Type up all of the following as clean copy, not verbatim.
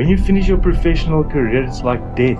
When you finish your professional career, it's like death.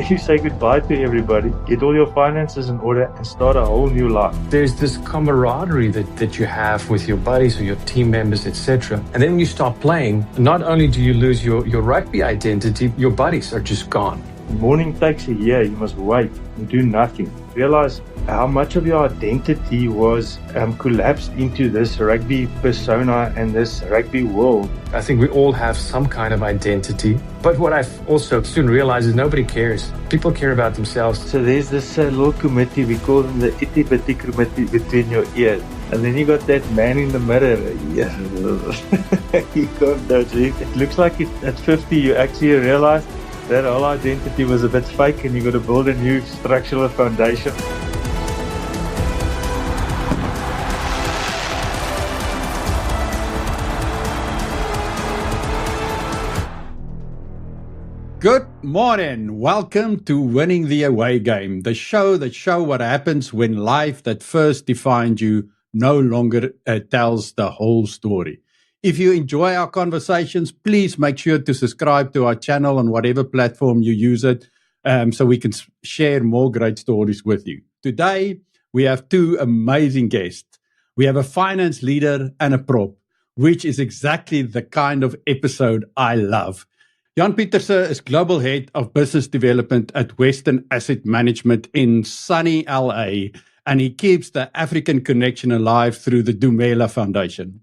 You say goodbye to everybody, get all your finances in order, and start a whole new life. There's this camaraderie that you have with your buddies or your team members, etc. And then when you start playing, not only do you lose your rugby identity, your buddies are just gone. Morning takes a year, you must wait and do nothing. Realize how much of your identity was collapsed into this rugby persona and this rugby world. I think we all have some kind of identity. But what I've also soon realized is nobody cares. People care about themselves. So there's this little committee, we call them the itty bitty committee between your ears. And then you got that man in the mirror. Yeah. You can't dodge it. It looks like at 50 you actually realize that whole identity was a bit fake and you got to build a new structural foundation. Good morning. Welcome to Winning the Away Game, the show that shows what happens when life that first defined you no longer tells the whole story. If you enjoy our conversations, please make sure to subscribe to our channel on whatever platform you use it, so we can share more great stories with you. Today, we have two amazing guests. We have a finance leader and a prop, which is exactly the kind of episode I love. Jan Pieterse is Global Head of Business Development at Western Asset Management in sunny LA, and he keeps the African connection alive through the Dumela Foundation.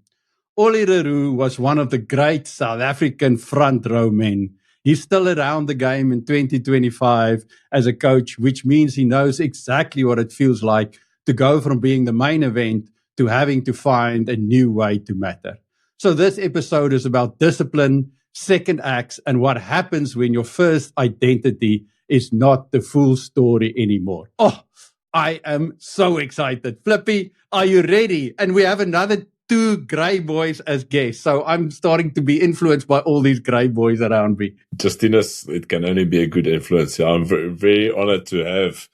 Ollie Leroux was one of the great South African front row men. He's still around the game in 2025 as a coach, which means he knows exactly what it feels like to go from being the main event to having to find a new way to matter. So this episode is about discipline, second acts, and what happens when your first identity is not the full story anymore. Oh, I am so excited. Flippy, are you ready? And we have another two grey boys as guests. So I'm starting to be influenced by all these grey boys around me. Justinus, it can only be a good influence. I'm very, very honored to have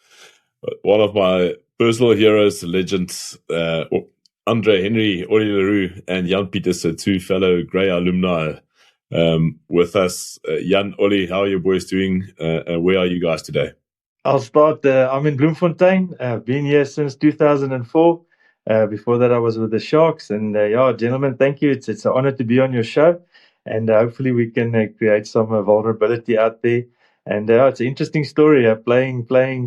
one of my personal heroes, legends, Andre Henry, Ollie Leroux, and Jan Pieterse, two fellow grey alumni with us. Jan, Ollie, how are you boys doing? Where are you guys today? I'll start. I'm in Bloemfontein. I've been here since 2004. Before that, I was with the Sharks. And gentlemen, thank you. It's an honor to be on your show. And hopefully we can create some vulnerability out there. And it's an interesting story. Playing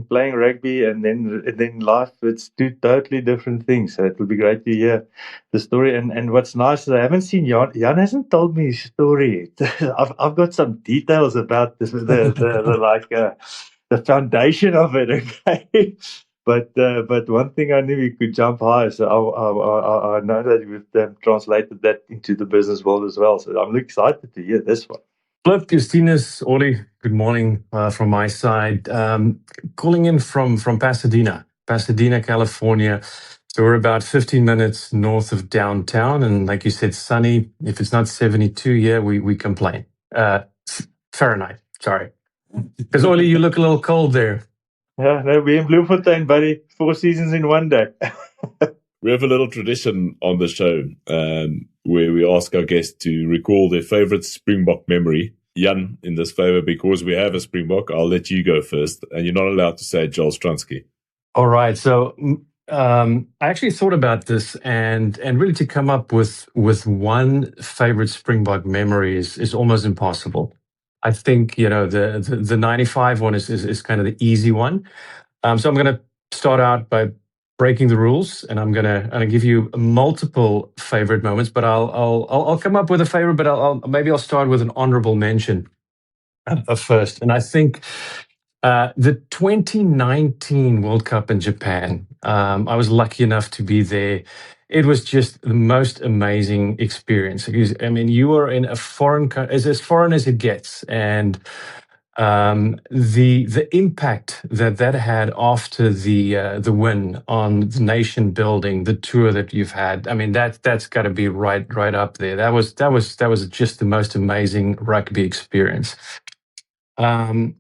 rugby and then life. It's two totally different things. So it will be great to hear the story. And what's nice is I haven't seen Jan. Jan hasn't told me his story. I've got some details about this. The foundation of it. Okay. But one thing I knew we could jump high, so I know that we've translated that into the business world as well. So I'm excited to hear this one. Flip, Justinus, Ollie, good morning from my side. Calling in from Pasadena, California. So we're about 15 minutes north of downtown. And like you said, sunny. If it's not 72 here, we complain. Fahrenheit, sorry. Because Ollie, you look a little cold there. Yeah, no, we're in Bloemfontein, buddy. 4 seasons in one day. We have a little tradition on the show where we ask our guests to recall their favorite Springbok memory. Jan, in this favor, because we have a Springbok, I'll let you go first. And you're not allowed to say Joel Stransky. All right. So I actually thought about this and really to come up with one favorite Springbok memory is almost impossible. I think, the 95 one is kind of the easy one. So I'm going to start out by breaking the rules, and I'm going to give you multiple favorite moments, but I'll come up with a favorite, but I'll start with an honorable mention first. And I think the 2019 World Cup in Japan, I was lucky enough to be there. It was just the most amazing experience. I mean, you are in a foreign country, as foreign as it gets, and the impact that had after the win on the nation building, the tour that you've had. I mean, that's got to be right up there. That was just the most amazing rugby experience. My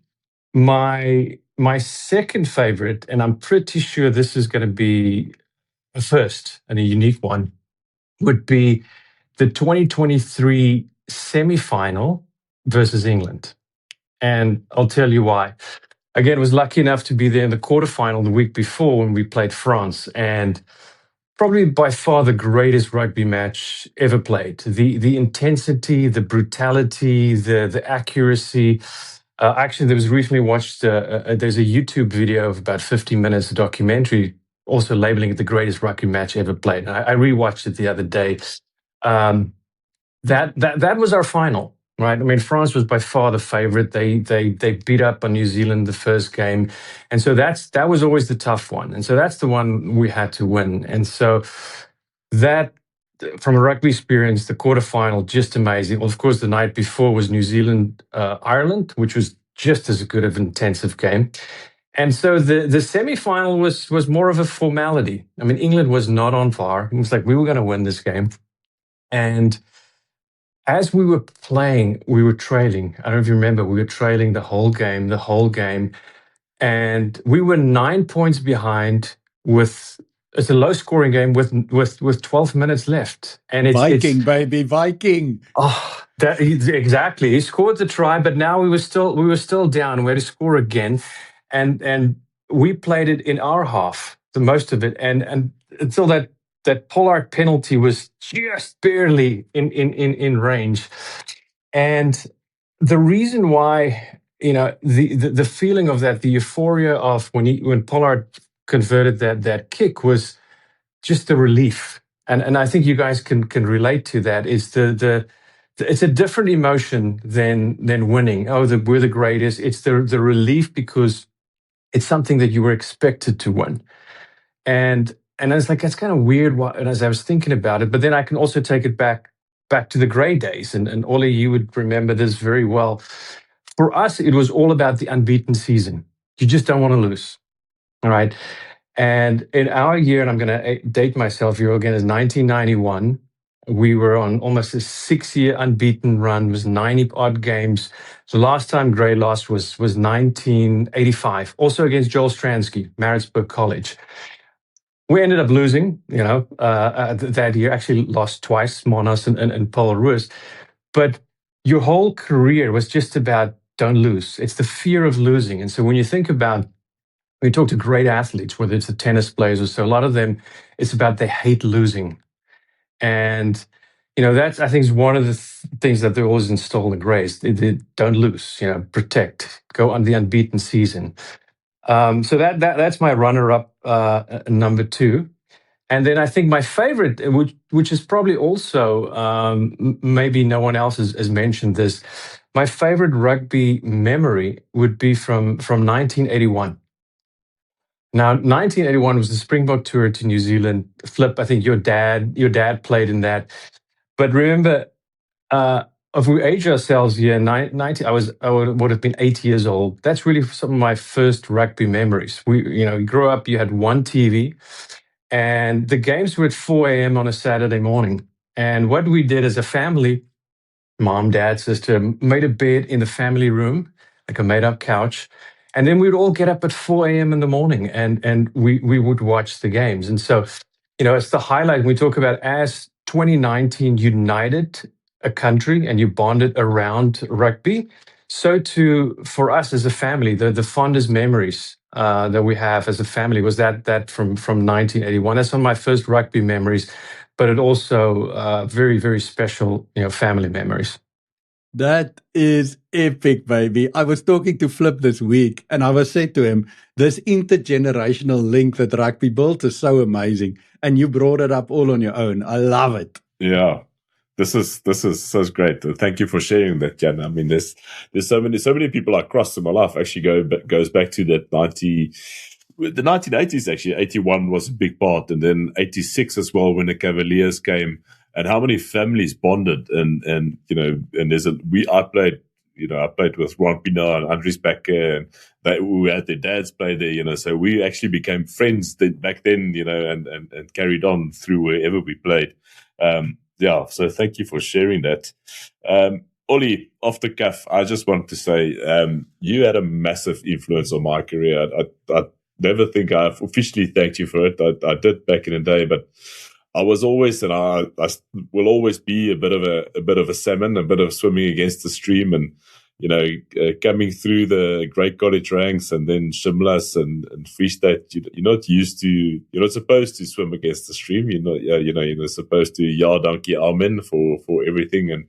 second favorite, and I'm pretty sure this is going to be a first and a unique one, would be the 2023 semi-final versus England. And I'll tell you why. Again, I was lucky enough to be there in the quarterfinal the week before when we played France, and probably by far the greatest rugby match ever played. The intensity, the brutality, the accuracy. Actually, there was recently watched. There's a YouTube video of about 50 minutes, a documentary, also labeling it the greatest rugby match ever played. And I rewatched it the other day. That was our final, right? I mean, France was by far the favorite. They beat up on New Zealand the first game, and so that was always the tough one. And so that's the one we had to win. And so that, from a rugby experience, the quarterfinal, just amazing. Well, of course, the night before was New Zealand Ireland, which was just as good of an intensive game. And so the semi-final was more of a formality. I mean, England was not on par. It was like we were going to win this game. And as we were playing, we were trailing. I don't know if you remember, we were trailing the whole game. And we were 9 points behind with, it's a low scoring game with 12 minutes left. And it's Viking. Oh, exactly. He scored the try, but now we were still down. We had to score again. And we played it in our half, the most of it. And until that Pollard penalty was just barely in range. And the reason why, the feeling of that, the euphoria of when Pollard converted that kick was just the relief. And I think you guys can relate to that. It's it's a different emotion than winning. Oh, we're the greatest. It's the relief because it's something that you were expected to win. And it's like, that's kind of weird. And as I was thinking about it, but then I can also take it back to the grey days. And Ollie, you would remember this very well. For us, it was all about the unbeaten season. You just don't want to lose. All right. And in our year, and I'm going to date myself here again, is 1991. We were on almost a 6-year unbeaten run. It was 90 odd games. The last time Grey lost was 1985, also against Joel Stransky, Maritzburg College. We ended up losing, that year. Actually lost twice, Monas and Paul Ruiz. But your whole career was just about don't lose. It's the fear of losing. And so when you think about, when you talk to great athletes, whether it's the tennis players or so, a lot of them, it's about they hate losing. And, that's, I think, is one of the things that they always install in Greys. They don't lose, protect, go on the unbeaten season. So that's my runner-up, number 2. And then I think my favorite, which is probably also, maybe no one else has mentioned this, my favorite rugby memory would be from 1981. Now, 1981 was the Springbok tour to New Zealand. Flip, I think your dad played in that. But remember, if we age ourselves here, 90, I would have been 8 years old. That's really some of my first rugby memories. You grew up, you had one TV, and the games were at 4 a.m. on a Saturday morning. And what we did as a family, mom, dad, sister, made a bed in the family room, like a made-up couch. And then we'd all get up at 4 a.m. in the morning and we would watch the games. And so, it's the highlight. We talk about as 2019 united a country and you bonded around rugby. So too, for us as a family, the fondest memories that we have as a family was that from 1981. That's one of my first rugby memories, but it also very, very special, family memories. That is epic, baby. I was talking to Flip this week and I was said to him, this intergenerational link that rugby built is so amazing. And you brought it up all on your own. I love it. Yeah. This is so great. Thank you for sharing that, Jan. I mean, there's so many people I crossed in my life actually goes back to that the 1980s actually. 81 was a big part, and then 86 as well when the Cavaliers came. And how many families bonded, and and I played with Ron Pienaar and Andries Becker, and we had their dads play there, so we actually became friends back then, and carried on through wherever we played. So thank you for sharing that. Ollie, off the cuff, I just want to say, you had a massive influence on my career. I never think I've officially thanked you for it. I did back in the day, but I was always, and I will always be a bit of a salmon, a bit of swimming against the stream, and coming through the Great College ranks and then Shimlas and Free State. You're not supposed to swim against the stream. You're not supposed to ya donkey amen for everything.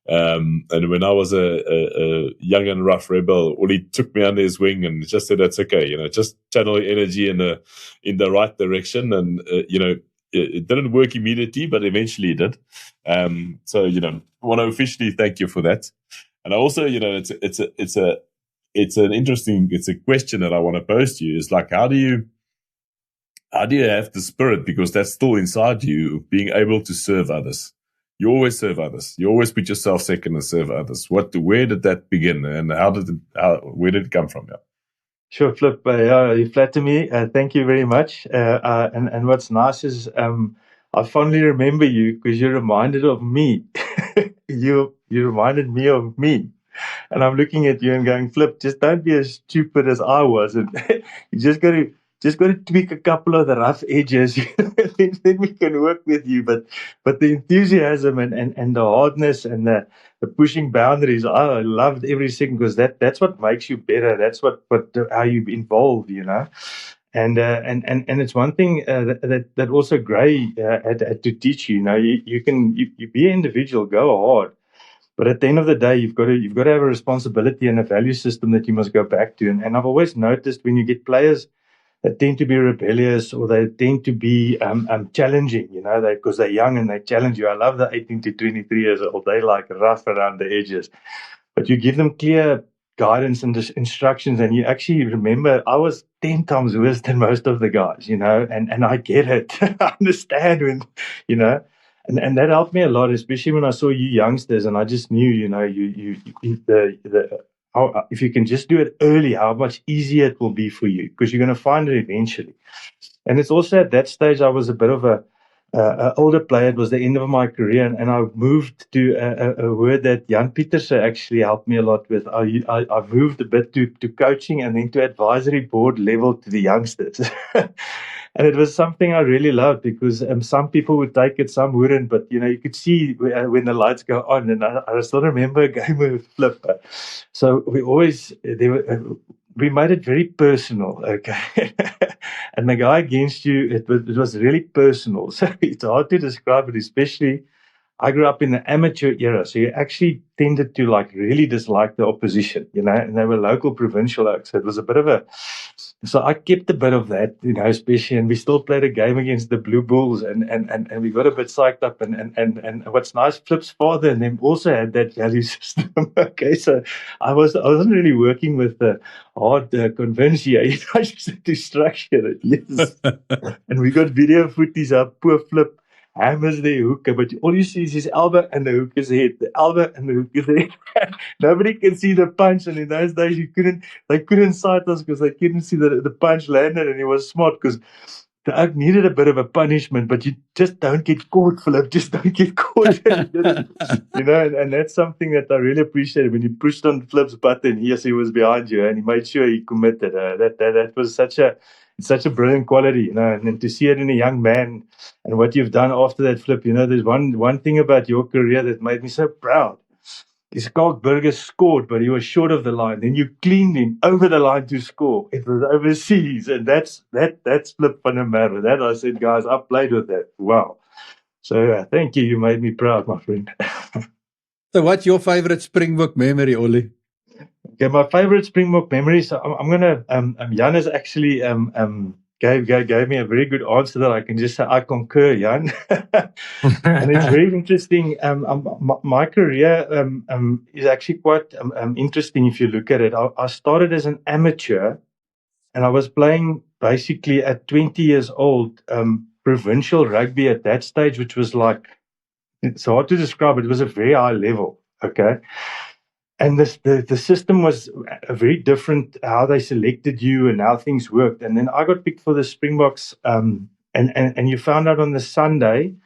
And when I was a young and rough rebel, Oli took me under his wing and just said, "That's okay. Just channel your energy in the right direction." And it didn't work immediately, but eventually it did. So I want to officially thank you for that. And also, it's a question that I want to pose to you. Is like, how do you have the spirit, because that's still inside you, being able to serve others? You always serve others. You always put yourself second and serve others. Where did that begin, and where did it come from? Yeah. Sure, Flip. You flatter me. Thank you very much. And what's nice is I fondly remember you because you reminded of me. you reminded me of me. And I'm looking at you and going, Flip, just don't be as stupid as I was. And you just got to tweak a couple of the rough edges. Then we can work with you. But the enthusiasm and the hardness and the pushing boundaries, I loved every second, because that's what makes you better. That's what how you involve, And it's one thing that also Gray had to teach you. You can be an individual, go hard. But at the end of the day, you've got to have a responsibility and a value system that you must go back to. And I've always noticed when you get players that tend to be rebellious, or they tend to be challenging, because they're young and they challenge you. I love the 18 to 23 years old. They like rough around the edges. But you give them clear guidance and instructions, and you actually remember, I was 10 times worse than most of the guys, and I get it. I understand when, And that helped me a lot, especially when I saw you youngsters, and I just knew, if you can just do it early, how much easier it will be for you, because you're going to find it eventually. And it's also at that stage I was a bit of a older player. It was the end of my career, and I moved to a word that Jan Pieterse actually helped me a lot with. I moved a bit to coaching, and then to advisory board level to the youngsters. And it was something I really loved, because some people would take it, some wouldn't. But, you could see when the lights go on. And I still remember a game with Flip. So we made it very personal, okay? And the guy against you, it was really personal. So it's hard to describe it, especially I grew up in the amateur era. So you actually tended to really dislike the opposition, and they were local provincial oaks. So it was a bit of so I kept a bit of that, especially, and we still played a game against the Blue Bulls, and we got a bit psyched up, and what's nice, Flip's father and them also had that value system. Okay, so I wasn't really working with the hard convince you. I just had to structure it. Yes. And we got video footage up, poor Flip hammers the hooker, but all you see is his elbow and the hooker's head. The elbow and the hooker's head. Nobody can see the punch, and in those days they couldn't sight us because they couldn't see the punch landed, and he was smart because the oak needed a bit of a punishment, but you just don't get caught, Philip. Just don't get caught. And that's something that I really appreciated. When you pushed on Flip's button, yes, he was behind you, and he made sure he committed. That was such a brilliant quality, and to see it in a young man, and what you've done after that, Flip. There's one thing about your career that made me so proud. Skalk Burger scored, but he was short of the line. Then you cleaned him over the line to score. It was overseas, and that's Flip van der Merwe. That I said, guys, I played with that. Wow. So thank you. You made me proud, my friend. So what's your favorite Springbok memory, Ollie? Okay, my favorite Springbok memory. So I'm gonna Jan has actually gave me a very good answer that I can just say I concur, Jan. And it's very interesting. My career is actually quite interesting if you look at it. I started as an amateur, and I was playing basically at 20 years old provincial rugby at that stage, which was it's hard to describe. It was a very high level, okay? And the system was very different, how they selected you and how things worked. And then I got picked for the Springboks, and you found out on the Sunday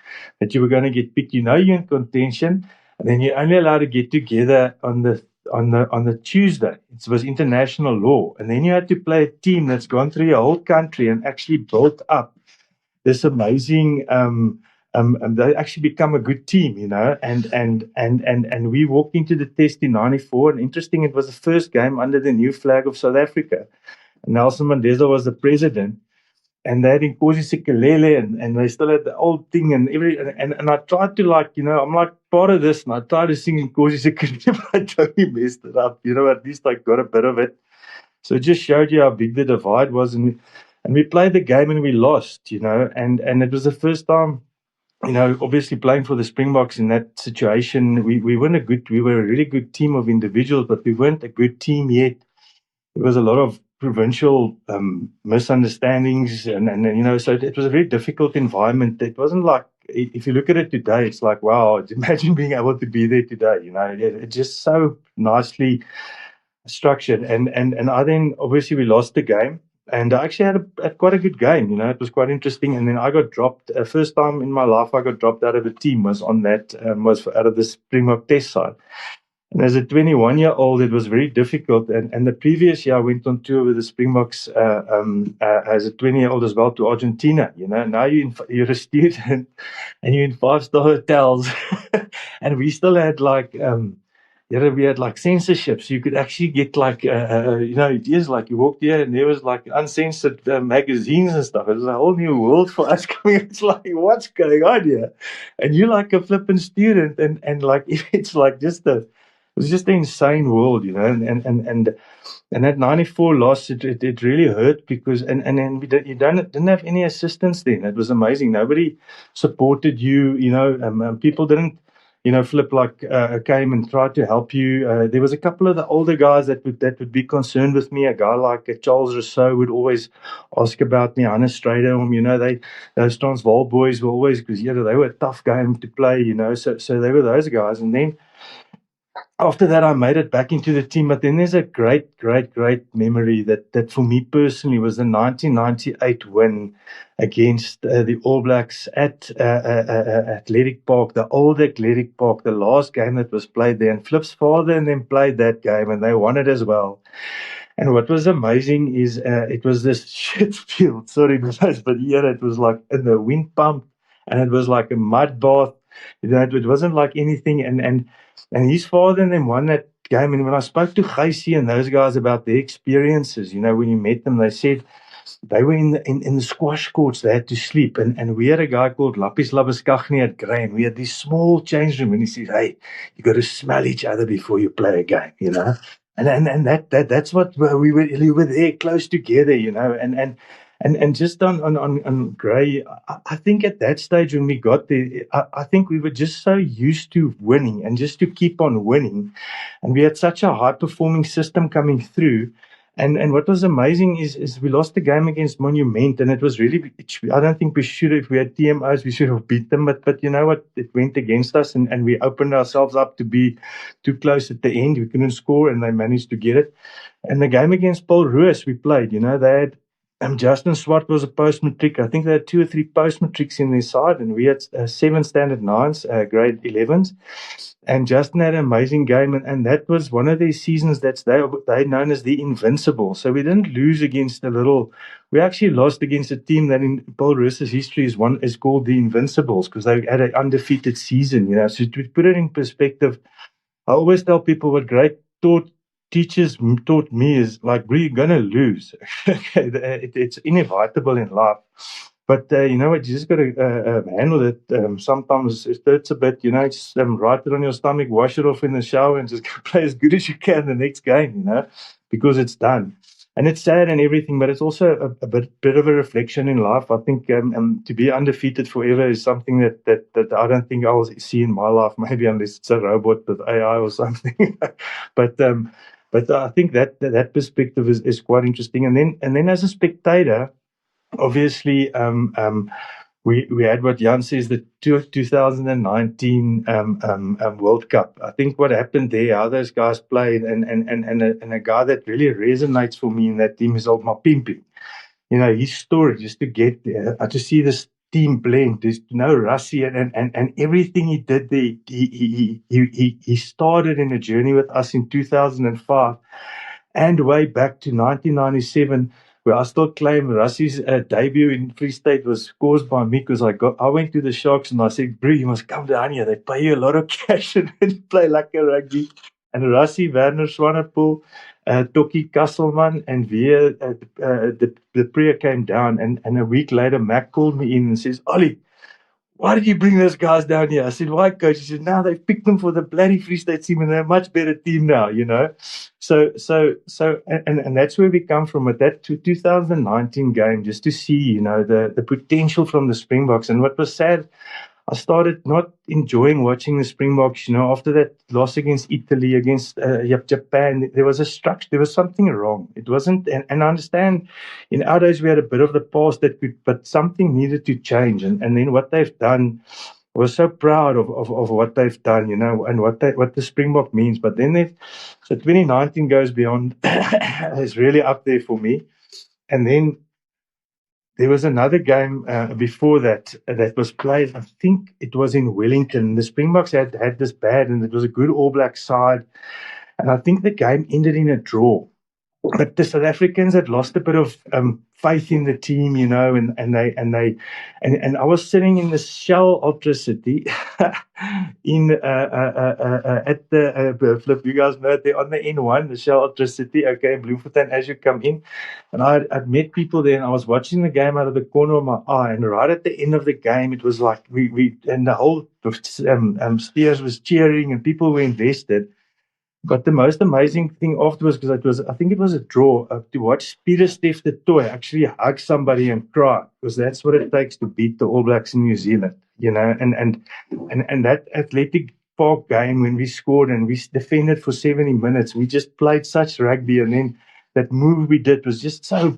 that you were going to get picked. You're in contention, and then you're only allowed to get together on the Tuesday. It was international law. And then you had to play a team that's gone through your whole country and actually built up this amazing they actually become a good team, and we walked into the test in '94. And interesting, it was the first game under the new flag of South Africa. Nelson Mandela was the president, and they had Nkosi Sikelele, and they still had the old thing and and I tried to, like, I'm like part of this, and I tried to sing Nkosi Sikelele, but I totally messed it up. At least I got a bit of it. So it just showed you how big the divide was, and we played the game and we lost, and it was the first time, obviously playing for the Springboks in that situation. We were a really good team of individuals, but we weren't a good team yet. There was a lot of provincial misunderstandings, and so it was a very difficult environment. It wasn't like, if you look at it today, it's like, wow, imagine being able to be there today. It's just so nicely structured. And I then, obviously, we lost the game. And I actually had quite a good game. It was quite interesting. And then I got dropped. First time in my life I got dropped out of a team was out of the Springbok test side. And as a 21-year-old, it was very difficult. And the previous year, I went on tour with the Springboks as a 20-year-old as well to Argentina. Now you're a student and you're in 5-star hotels. And we still had we had like censorships. You could actually get it is like you walked here and there was like uncensored magazines and stuff. It was a whole new world for us coming. It's like, what's going on here? And you're like a flippant student, and like it's like it was just an insane world, and that '94 loss, it really hurt because then you didn't have any assistance then. It was amazing. Nobody supported you, people didn't, Flip came and tried to help you. There was a couple of the older guys that would be concerned with me. A guy like Charles Rousseau would always ask about me. Hannes Strydom, those Transvaal boys were always, because they were a tough game to play, so they were those guys. And then after that, I made it back into the team. But then there's a great, great, great memory that for me personally was the 1998 win against the All Blacks at Athletic Park, the old Athletic Park, the last game that was played there. And Flip's father and them played that game, and they won it as well. And what was amazing is it was this shit field. Sorry, guys, but here it was like in the wind pump, and it was like a mud bath. It wasn't like anything. And his father and them won that game. And when I spoke to Gijsie and those guys about their experiences, when you met them, they said they were in the squash courts. They had to sleep. And we had a guy called Lapis Labuschagne at Grain. We had this small change room. And he said, hey, you got to smell each other before you play a game, And that's what we were there close together, And just on Gray, I think at that stage when we got there, I think we were just so used to winning and just to keep on winning. And we had such a high-performing system coming through. And what was amazing is we lost the game against Monument, and it was really, I don't think we should have, if we had TMOs, we should have beat them. But you know what? It went against us, and we opened ourselves up to be too close at the end. We couldn't score, and they managed to get it. And the game against Paul Roos we played, they had Justin Swart was a post-matric. I think they had 2 or 3 post-matrics in their side, and we had 7 standard 9s, grade 11s. And Justin had an amazing game, and that was one of their seasons they known as the Invincible. So we didn't lose against we actually lost against a team that in Paul Roos's history is called the Invincibles, because they had an undefeated season, So to put it in perspective, I always tell people what great teachers taught me is like, we're going to lose. It's inevitable in life. But you know what? You just got to handle it. Sometimes it hurts a bit, just write it on your stomach, wash it off in the shower, and just play as good as you can the next game, because it's done. And it's sad and everything, but it's also a bit of a reflection in life. I think to be undefeated forever is something that I don't think I will see in my life, maybe unless it's a robot with AI or something. But I think that perspective is quite interesting. And then as a spectator, obviously, we had what Jan says, the 2019 World Cup. I think what happened there, how those guys played, and a guy that really resonates for me in that team is old Mapimpi. His story, just to get there, to see this team blend, there's no Rassie and everything he did there. He started in a journey with us in 2005 and way back to 1997. where I still claim Russie's debut in Free State was caused by me because I went to the Sharks and I said, "Bro, you must come down here. They pay you a lot of cash and you play like a rugby." And Rassie, Werner Swanepoel, Tokkie Kasselman, and Via the prayer came down. And a week later, Mac called me in and says, "Ollie, why did you bring those guys down here?" I said, "Why, coach?" He said, "Now they've picked them for the bloody Free State team and they're a much better team now, you know." And that's where we come from with that 2019 game, just to see, you know, the potential from the Springboks. And what was sad, I started not enjoying watching the Springboks, you know, after that loss against Italy, against Japan. There was a structure, there was something wrong. It wasn't, and I understand in our days we had a bit of the past but something needed to change. And then what they've done, I was so proud of what they've done, you know, and what the Springbok means. But then so 2019 goes beyond, is really up there for me. And then there was another game before that was played. I think it was in Wellington. The Springboks had this bad, and it was a good All Black side. And I think the game ended in a draw. But the South Africans had lost a bit of faith in the team, you know, and I was sitting in the Shell Ultra City in at the Flip, you guys know it, on the N1, the Shell Ultra City, okay, in Bloemfontein as you come in, and I'd met people there, and I was watching the game out of the corner of my eye, and right at the end of the game, it was like we and the whole Steers was cheering, and people were invested. But the most amazing thing afterwards, because I think it was a draw, to watch Pieter-Steph du Toit actually hug somebody and cry, because that's what it takes to beat the All Blacks in New Zealand, you know. And that Athletic Park game, when we scored and we defended for 70 minutes, we just played such rugby, and then that move we did was just so,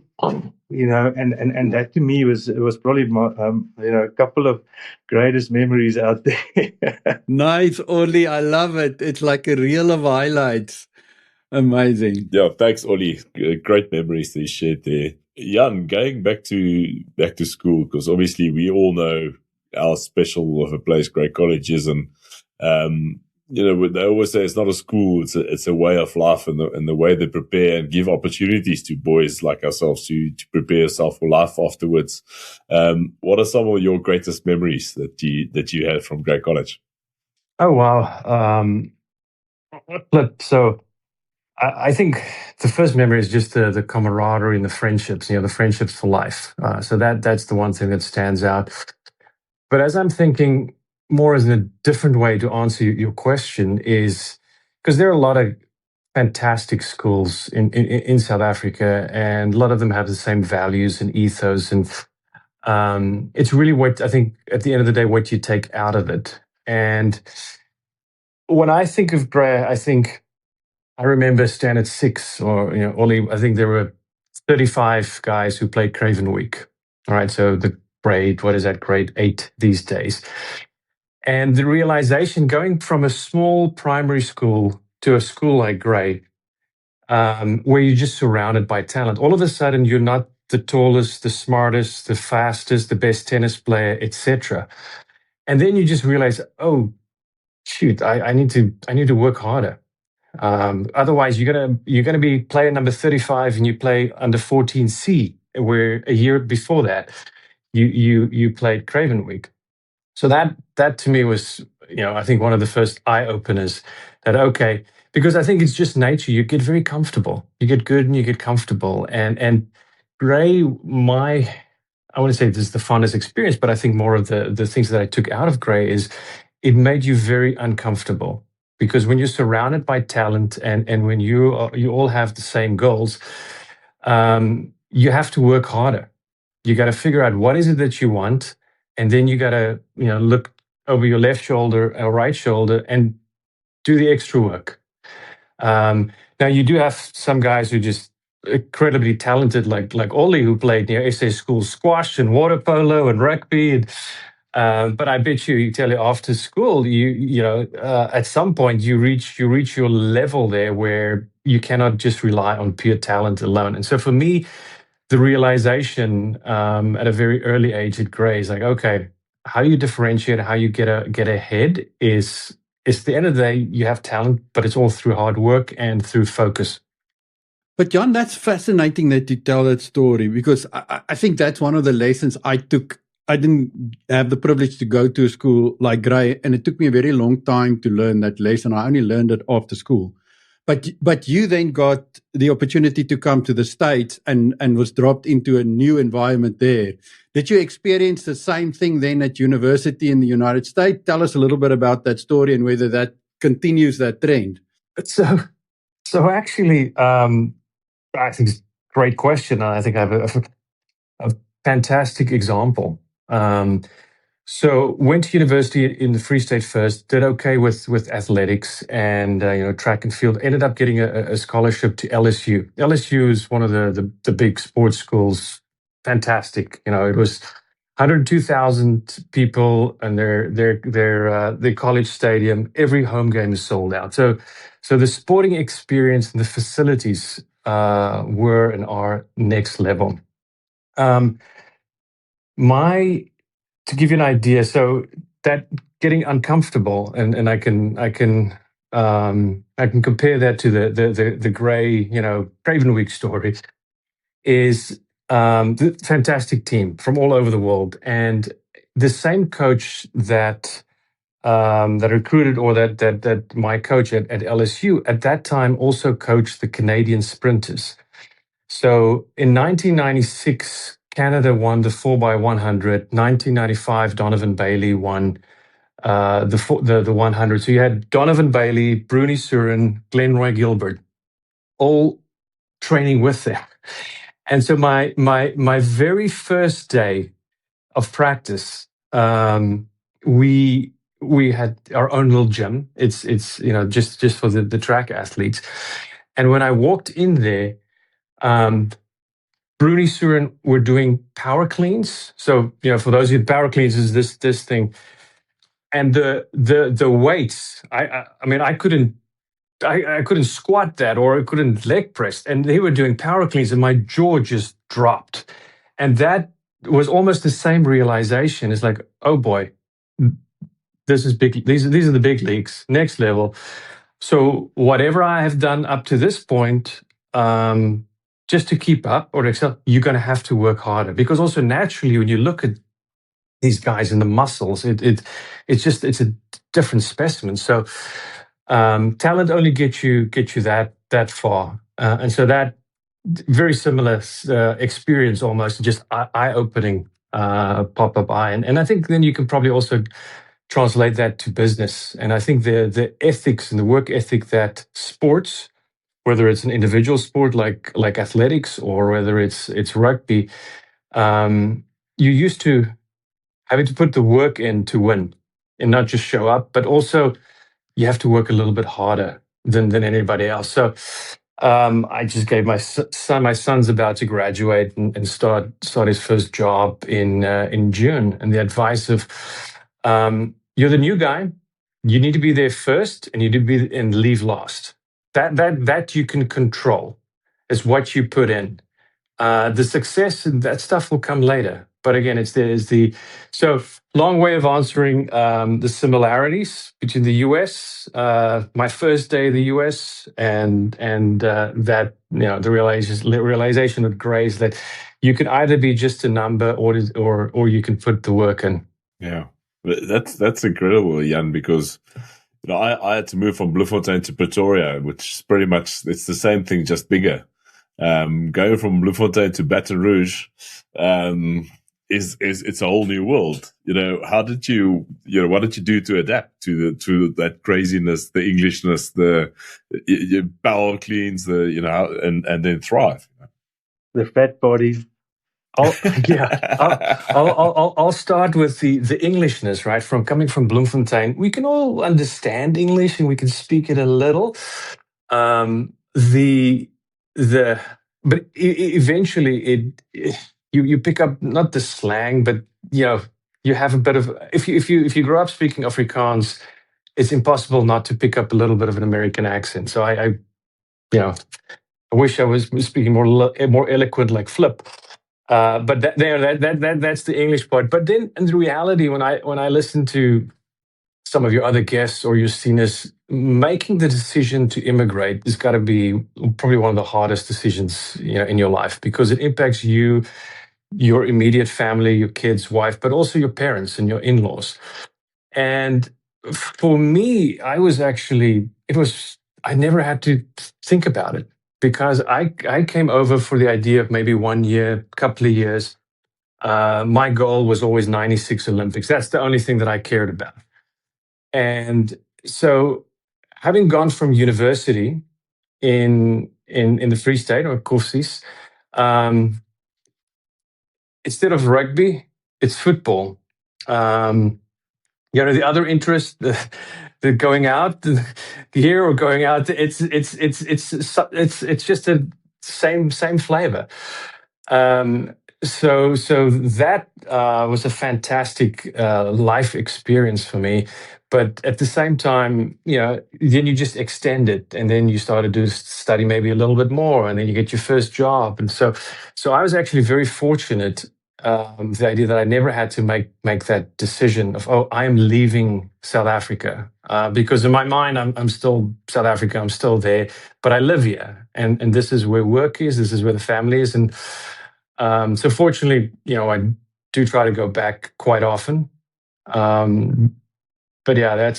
you know, and that to me was probably my, you know, a couple of greatest memories out there. Nice, Ollie. I love it. It's like a reel of highlights. Amazing. Yeah, thanks, Ollie. Great memories that you shared there. Jan, going back to school, because obviously we all know how special of a place Grey College is, and you know, they always say it's not a school; it's a way of life, and the way they prepare and give opportunities to boys like ourselves to prepare yourself for life afterwards. What are some of your greatest memories that you had from Grey College? Oh wow! So I think the first memory is just the camaraderie and the friendships. You know, the friendships for life. So that's the one thing that stands out. But as I'm thinking more as in a different way to answer your question, is because there are a lot of fantastic schools in South Africa, and a lot of them have the same values and ethos, and it's really what I think at the end of the day what you take out of it. And when I think of Grey, I remember Standard 6, or, you know, Ollie, I think there were 35 guys who played Craven Week. All right, so the grade, what is that, grade 8 these days. And the realization, going from a small primary school to a school like Grey, where you're just surrounded by talent, all of a sudden you're not the tallest, the smartest, the fastest, the best tennis player, etc. And then you just realize, oh, shoot, I need to work harder. Otherwise, you're gonna be player number 35, and you play under 14C, where a year before that you played Craven Week. So that to me was, you know, I think one of the first eye openers, that okay, because I think it's just nature. You get very comfortable. You get good and you get comfortable. And Grey, I want to say this is the fondest experience, but I think more of the things that I took out of Grey is it made you very uncomfortable. Because when you're surrounded by talent, and when you all have the same goals, you have to work harder. You got to figure out what is it that you want, and then you got to, you know, look over your left shoulder or right shoulder and do the extra work. Now you do have some guys who just incredibly talented, like Ollie, who played, you know, SA school squash and water polo and rugby. But I bet you tell you after school, you know, at some point you reach your level there where you cannot just rely on pure talent alone. And so for me, the realization at a very early age at Grey is like, okay, how you differentiate, how you get ahead is at the end of the day, you have talent, but it's all through hard work and through focus. But Jan, that's fascinating that you tell that story, because I think that's one of the lessons I took. I didn't have the privilege to go to a school like Grey, and it took me a very long time to learn that lesson. I only learned it after school. But you then got the opportunity to come to the States and was dropped into a new environment there. Did you experience the same thing then at university in the United States? Tell us a little bit about that story and whether that continues that trend. So actually, I think it's a great question. And I think I have a fantastic example. So went to university in the Free State first, did okay with athletics and track and field. Ended up getting a scholarship to LSU. LSU is one of the big sports schools. Fantastic. It was 102,000 people, and their college stadium. Every home game is sold out. So the sporting experience and the facilities were and are next level. To give you an idea, so that getting uncomfortable, and I can compare that to the Grey, Craven Week story, is the fantastic team from all over the world, and the same coach that recruited, or that my coach at LSU at that time also coached the Canadian sprinters. So in 1996. Canada won the 4x100. 1995, Donovan Bailey won the 100. So you had Donovan Bailey, Bruni Surin, Glenroy Gilbert, all training with them. And so my very first day of practice, we had our own little gym. It's just for the track athletes. And when I walked in there, Bruni Surin were doing power cleans. So, for those of you, power cleans is this thing. And the weights, I couldn't squat that, or I couldn't leg press. And they were doing power cleans, and my jaw just dropped. And that was almost the same realization. It's like, oh boy, this is big. These are the big leagues, next level. So whatever I have done up to this point, just to keep up or excel, you're going to have to work harder, because also naturally, when you look at these guys and the muscles, it's a different specimen. So talent only gets you that far, and so that very similar experience, almost just eye-opening pop-up eye, and I think then you can probably also translate that to business. And I think the ethics and the work ethic that sports, whether it's an individual sport like athletics, or whether it's rugby, you're used to having to put the work in to win, and not just show up, but also you have to work a little bit harder than anybody else. So I just gave my son's about to graduate and start his first job in June, and the advice of you're the new guy, you need to be there first, and you need to be and leave last. That you can control is what you put in. The success and that stuff will come later. But again, so long way of answering the similarities between the US, my first day in the US, and that the realization of Grey is that you can either be just a number, or you can put the work in. Yeah, that's incredible, Jan, because I had to move from Bloemfontein to Pretoria, which is pretty much, it's the same thing, just bigger. Going from Bloemfontein to Baton Rouge it's a whole new world. How did you what did you do to adapt to that craziness, the Englishness, the power cleans, and then thrive? The fat body. I'll start with the Englishness, right? Coming from Bloemfontein, we can all understand English and we can speak it a little. But eventually you pick up not the slang, but you have a bit of, if you grow up speaking Afrikaans, it's impossible not to pick up a little bit of an American accent. So I wish I was speaking more eloquent like Flip. But that's the English part. But then in reality, when I listen to some of your other guests or your seniors, making the decision to immigrate has got to be probably one of the hardest decisions, in your life, because it impacts you, your immediate family, your kids, wife, but also your parents and your in-laws. And for me, I never had to think about it, because I came over for the idea of maybe 1 year, couple of years. My goal was always 96 Olympics. That's the only thing that I cared about. And so, having gone from university in the Free State, or Koffsies, instead of rugby, it's football. The other interest, the going out here or going out, it's just a same flavor. So that was a fantastic life experience for me. But at the same time, then you just extend it, and then you started to study maybe a little bit more, and then you get your first job. And so I was actually very fortunate. The idea that I never had to make that decision of, I am leaving South Africa, because in my mind I'm still South Africa, I'm still there, but I live here, and this is where work is, this is where the family is, and so fortunately, I do try to go back quite often. But yeah, that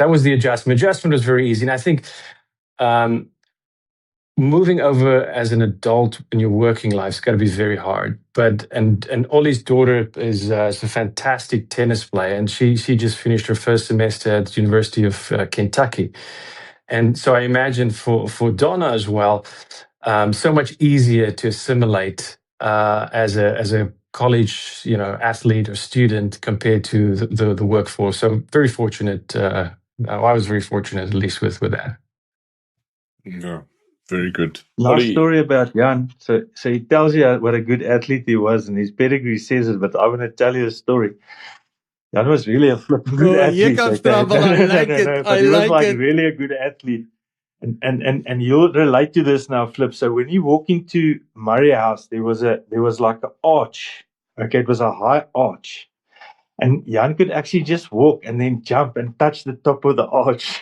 was the adjustment. Adjustment was very easy, and I think moving over as an adult in your working life's got to be very hard. But and Ollie's daughter is a fantastic tennis player, and she just finished her first semester at the University of Kentucky, and so I imagine for Donna as well, so much easier to assimilate as a college, athlete or student compared to the workforce. So very fortunate. I was very fortunate, at least with that. Yeah, very good. Last story about Jan. So he tells you what a good athlete he was, and his pedigree says it. But I want to tell you a story. Jan was really a flipping good athlete. Here comes trouble. I like it. But he was really a good athlete. And you'll relate to this now, Flip. So when you walk into Murray House, there was like an arch. Okay, it was a high arch. And Jan could actually just walk and then jump and touch the top of the arch.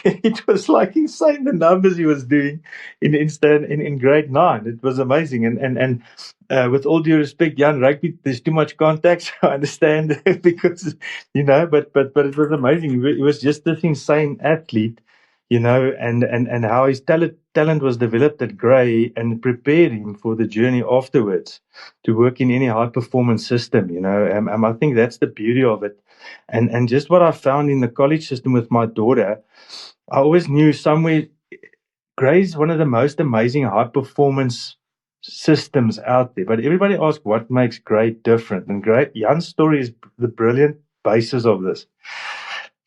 It was like insane, the numbers he was doing in grade 9. It was amazing. And with all due respect, Jan, rugby, there's too much contact. So I understand because, but it was amazing. He was just this insane athlete, and how his talent was developed at Grey and prepared him for the journey afterwards to work in any high performance system, I think that's the beauty of it. And just what I found in the college system with my daughter, I always knew somewhere Grey is one of the most amazing high performance systems out there. But everybody asks what makes Grey different. And Jan's story is the brilliant basis of this.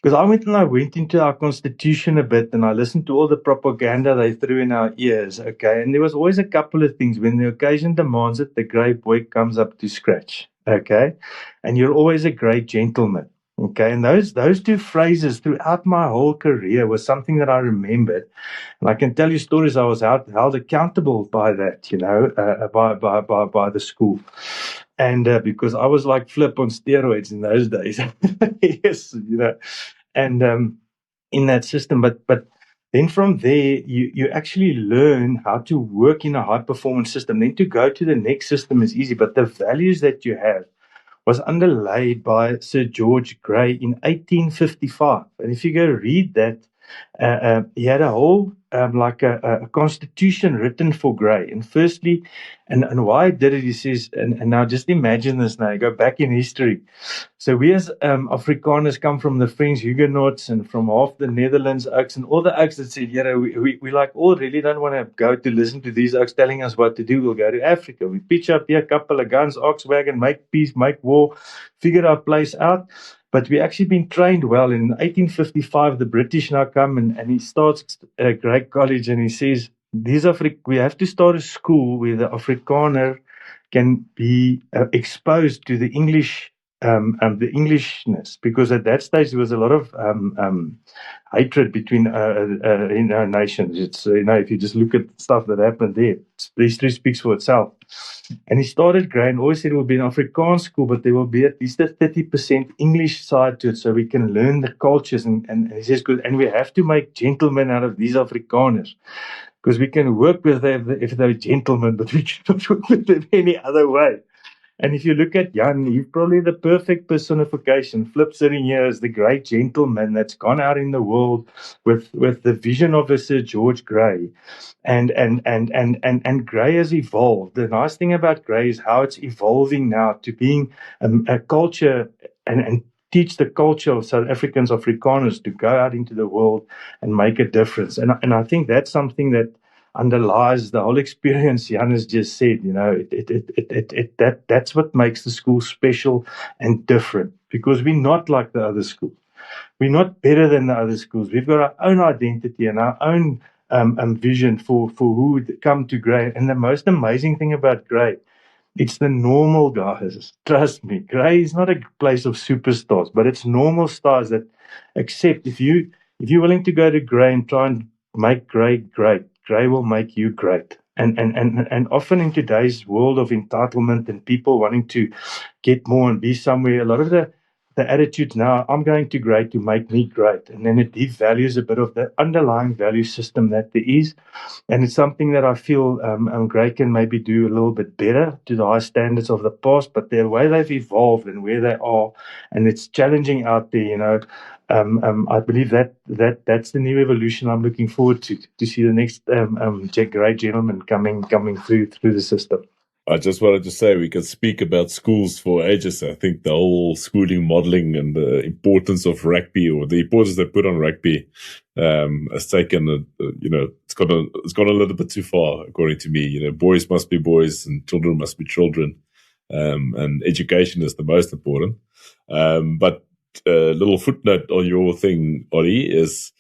Because I went into our constitution a bit, and I listened to all the propaganda they threw in our ears, okay? And there was always a couple of things. When the occasion demands it, the Grey boy comes up to scratch, okay? And you're always a great gentleman, okay? And those two phrases throughout my whole career was something that I remembered. And I can tell you stories I was held accountable by that, by the school. And because I was like Flip on steroids in those days. Yes, and in that system. But then from there, you actually learn how to work in a high-performance system. Then to go to the next system is easy. But the values that you have was underlaid by Sir George Grey in 1855. And if you go read that, he had a whole a constitution written for Grey. And firstly, and why did it, he says, and now just imagine this now, go back in history. So we as Afrikaners come from the French Huguenots and from half the Netherlands Oaks, and all the Oaks that said, we like all really don't want to go to listen to these Oaks telling us what to do. We'll go to Africa. We pitch up here, a couple of guns, ox wagon, make peace, make war, figure our place out. But we actually been trained well. In 1855, the British now come and he starts a great college, and he says, we have to start a school where the Afrikaner can be exposed to the English the Englishness, because at that stage there was a lot of hatred between nations. It's if you just look at stuff that happened there, history speaks for itself. And he started Grey and always said it will be an Afrikaans school, but there will be at least a 30% English side to it, so we can learn the cultures. And he says, good, and we have to make gentlemen out of these Afrikaners, because we can work with them if they're gentlemen, but we cannot work with them any other way. And if you look at Jan, he's probably the perfect personification. Flip sitting here as the great gentleman that's gone out in the world with the vision of a Sir George Grey. And Grey has evolved. The nice thing about Grey is how it's evolving now to being a culture and teach the culture of South Africans, Afrikaners, to go out into the world and make a difference. And I think that's something that underlies the whole experience Jan has just said. That's what makes the school special and different, because we're not like the other schools. We're not better than the other schools. We've got our own identity and our own vision for who would come to Grey. And the most amazing thing about Grey, it's the normal guys. Trust me, Grey is not a place of superstars, but it's normal stars that accept. If you're willing to go to Grey and try and make Grey great, Grey will make you great. And often in today's world of entitlement and people wanting to get more and be somewhere, a lot of the attitudes now, I'm going to Grey to make me great. And then it devalues a bit of the underlying value system that there is. And it's something that I feel Grey can maybe do a little bit better to the high standards of the past, but the way they've evolved and where they are, and it's challenging out there, I believe that's the new evolution I'm looking forward to see the next great gentleman coming through the system. I just wanted to say we can speak about schools for ages. I think the whole schooling modeling and the importance of rugby, or the importance they put on rugby, has taken it's gone a little bit too far, according to me. Boys must be boys and children must be children, and education is the most important. But a little footnote on your thing, Ollie, is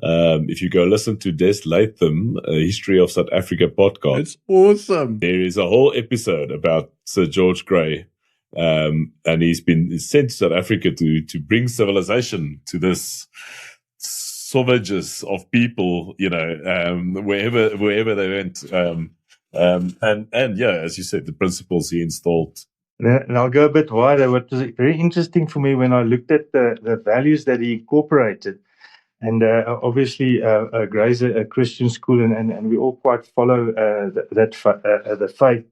if you go listen to Des Latham, a History of South Africa podcast. It's awesome. There is a whole episode about Sir George Grey, and he's been sent to South Africa to bring civilization to this savages of people, wherever they went. And yeah, as you said, the principles he installed. And I'll go a bit wider. What was very interesting for me when I looked at the values that he incorporated, and obviously Grey's a Christian school, and we all quite follow the faith.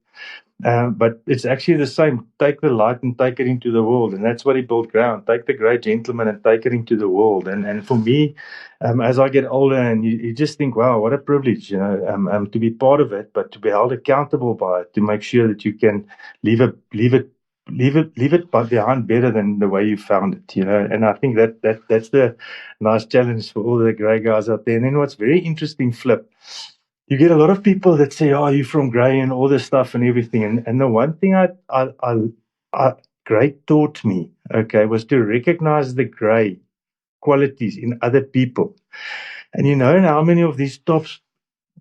But it's actually the same. Take the light and take it into the world, and that's what he built ground. Take the great gentleman and take it into the world. And for me, as I get older, and you just think, wow, what a privilege, to be part of it, but to be held accountable by it, to make sure that you can leave it behind better than the way you found it. And I think that's the nice challenge for all the Grey guys out there. And then what's very interesting, Flip, you get a lot of people that say, "Oh, you're from Grey," and all this stuff and everything. And the one thing Grey taught me, was to recognize the Grey qualities in other people. And in how many of these tops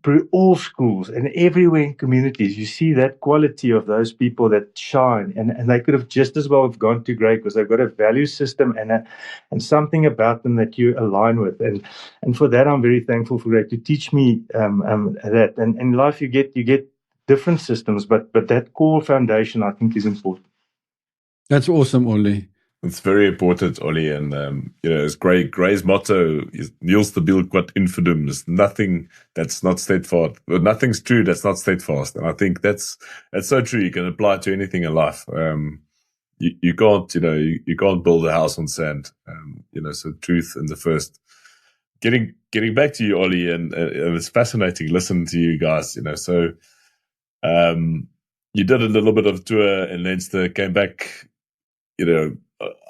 through all schools and everywhere in communities, you see that quality of those people that shine, and they could have just as well have gone to Grey because they've got a value system and something about them that you align with, and for that I'm very thankful for Grey to teach me that. And in life you get different systems, but that core foundation I think is important. That's awesome, Ollie. It's very important, Ollie, and as Grey's motto is "Nil stabiel quod infidum." There's nothing that's not steadfast. Nothing's true that's not steadfast, and I think that's so true. You can apply it to anything in life. You can't, you can't build a house on sand. So truth in the first. Getting back to you, Ollie, and it's fascinating listening to you guys. So you did a little bit of tour in Leinster, came back.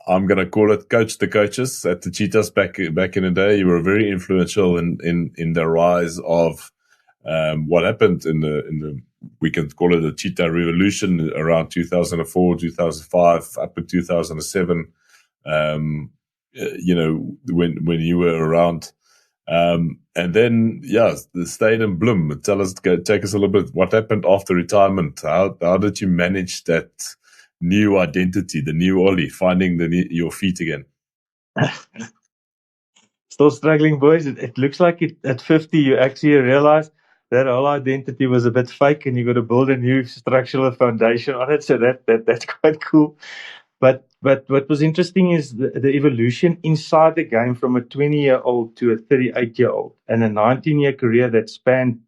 I'm going to call it coach the coaches at the Cheetahs back in the day. You were very influential in the rise of what happened in the we can call it the Cheetah Revolution around 2004, 2005, up to 2007. When you were around, and then the stayed in Bloem. Take us a little bit what happened after retirement. How did you manage that new identity, the new Ollie, finding your feet again? Still struggling, boys. It looks like at 50, you actually realize that whole identity was a bit fake, and you got to build a new structural foundation on it. So that's quite cool. But what was interesting is the evolution inside the game from a 20-year-old to a 38-year-old, and a 19-year career that spanned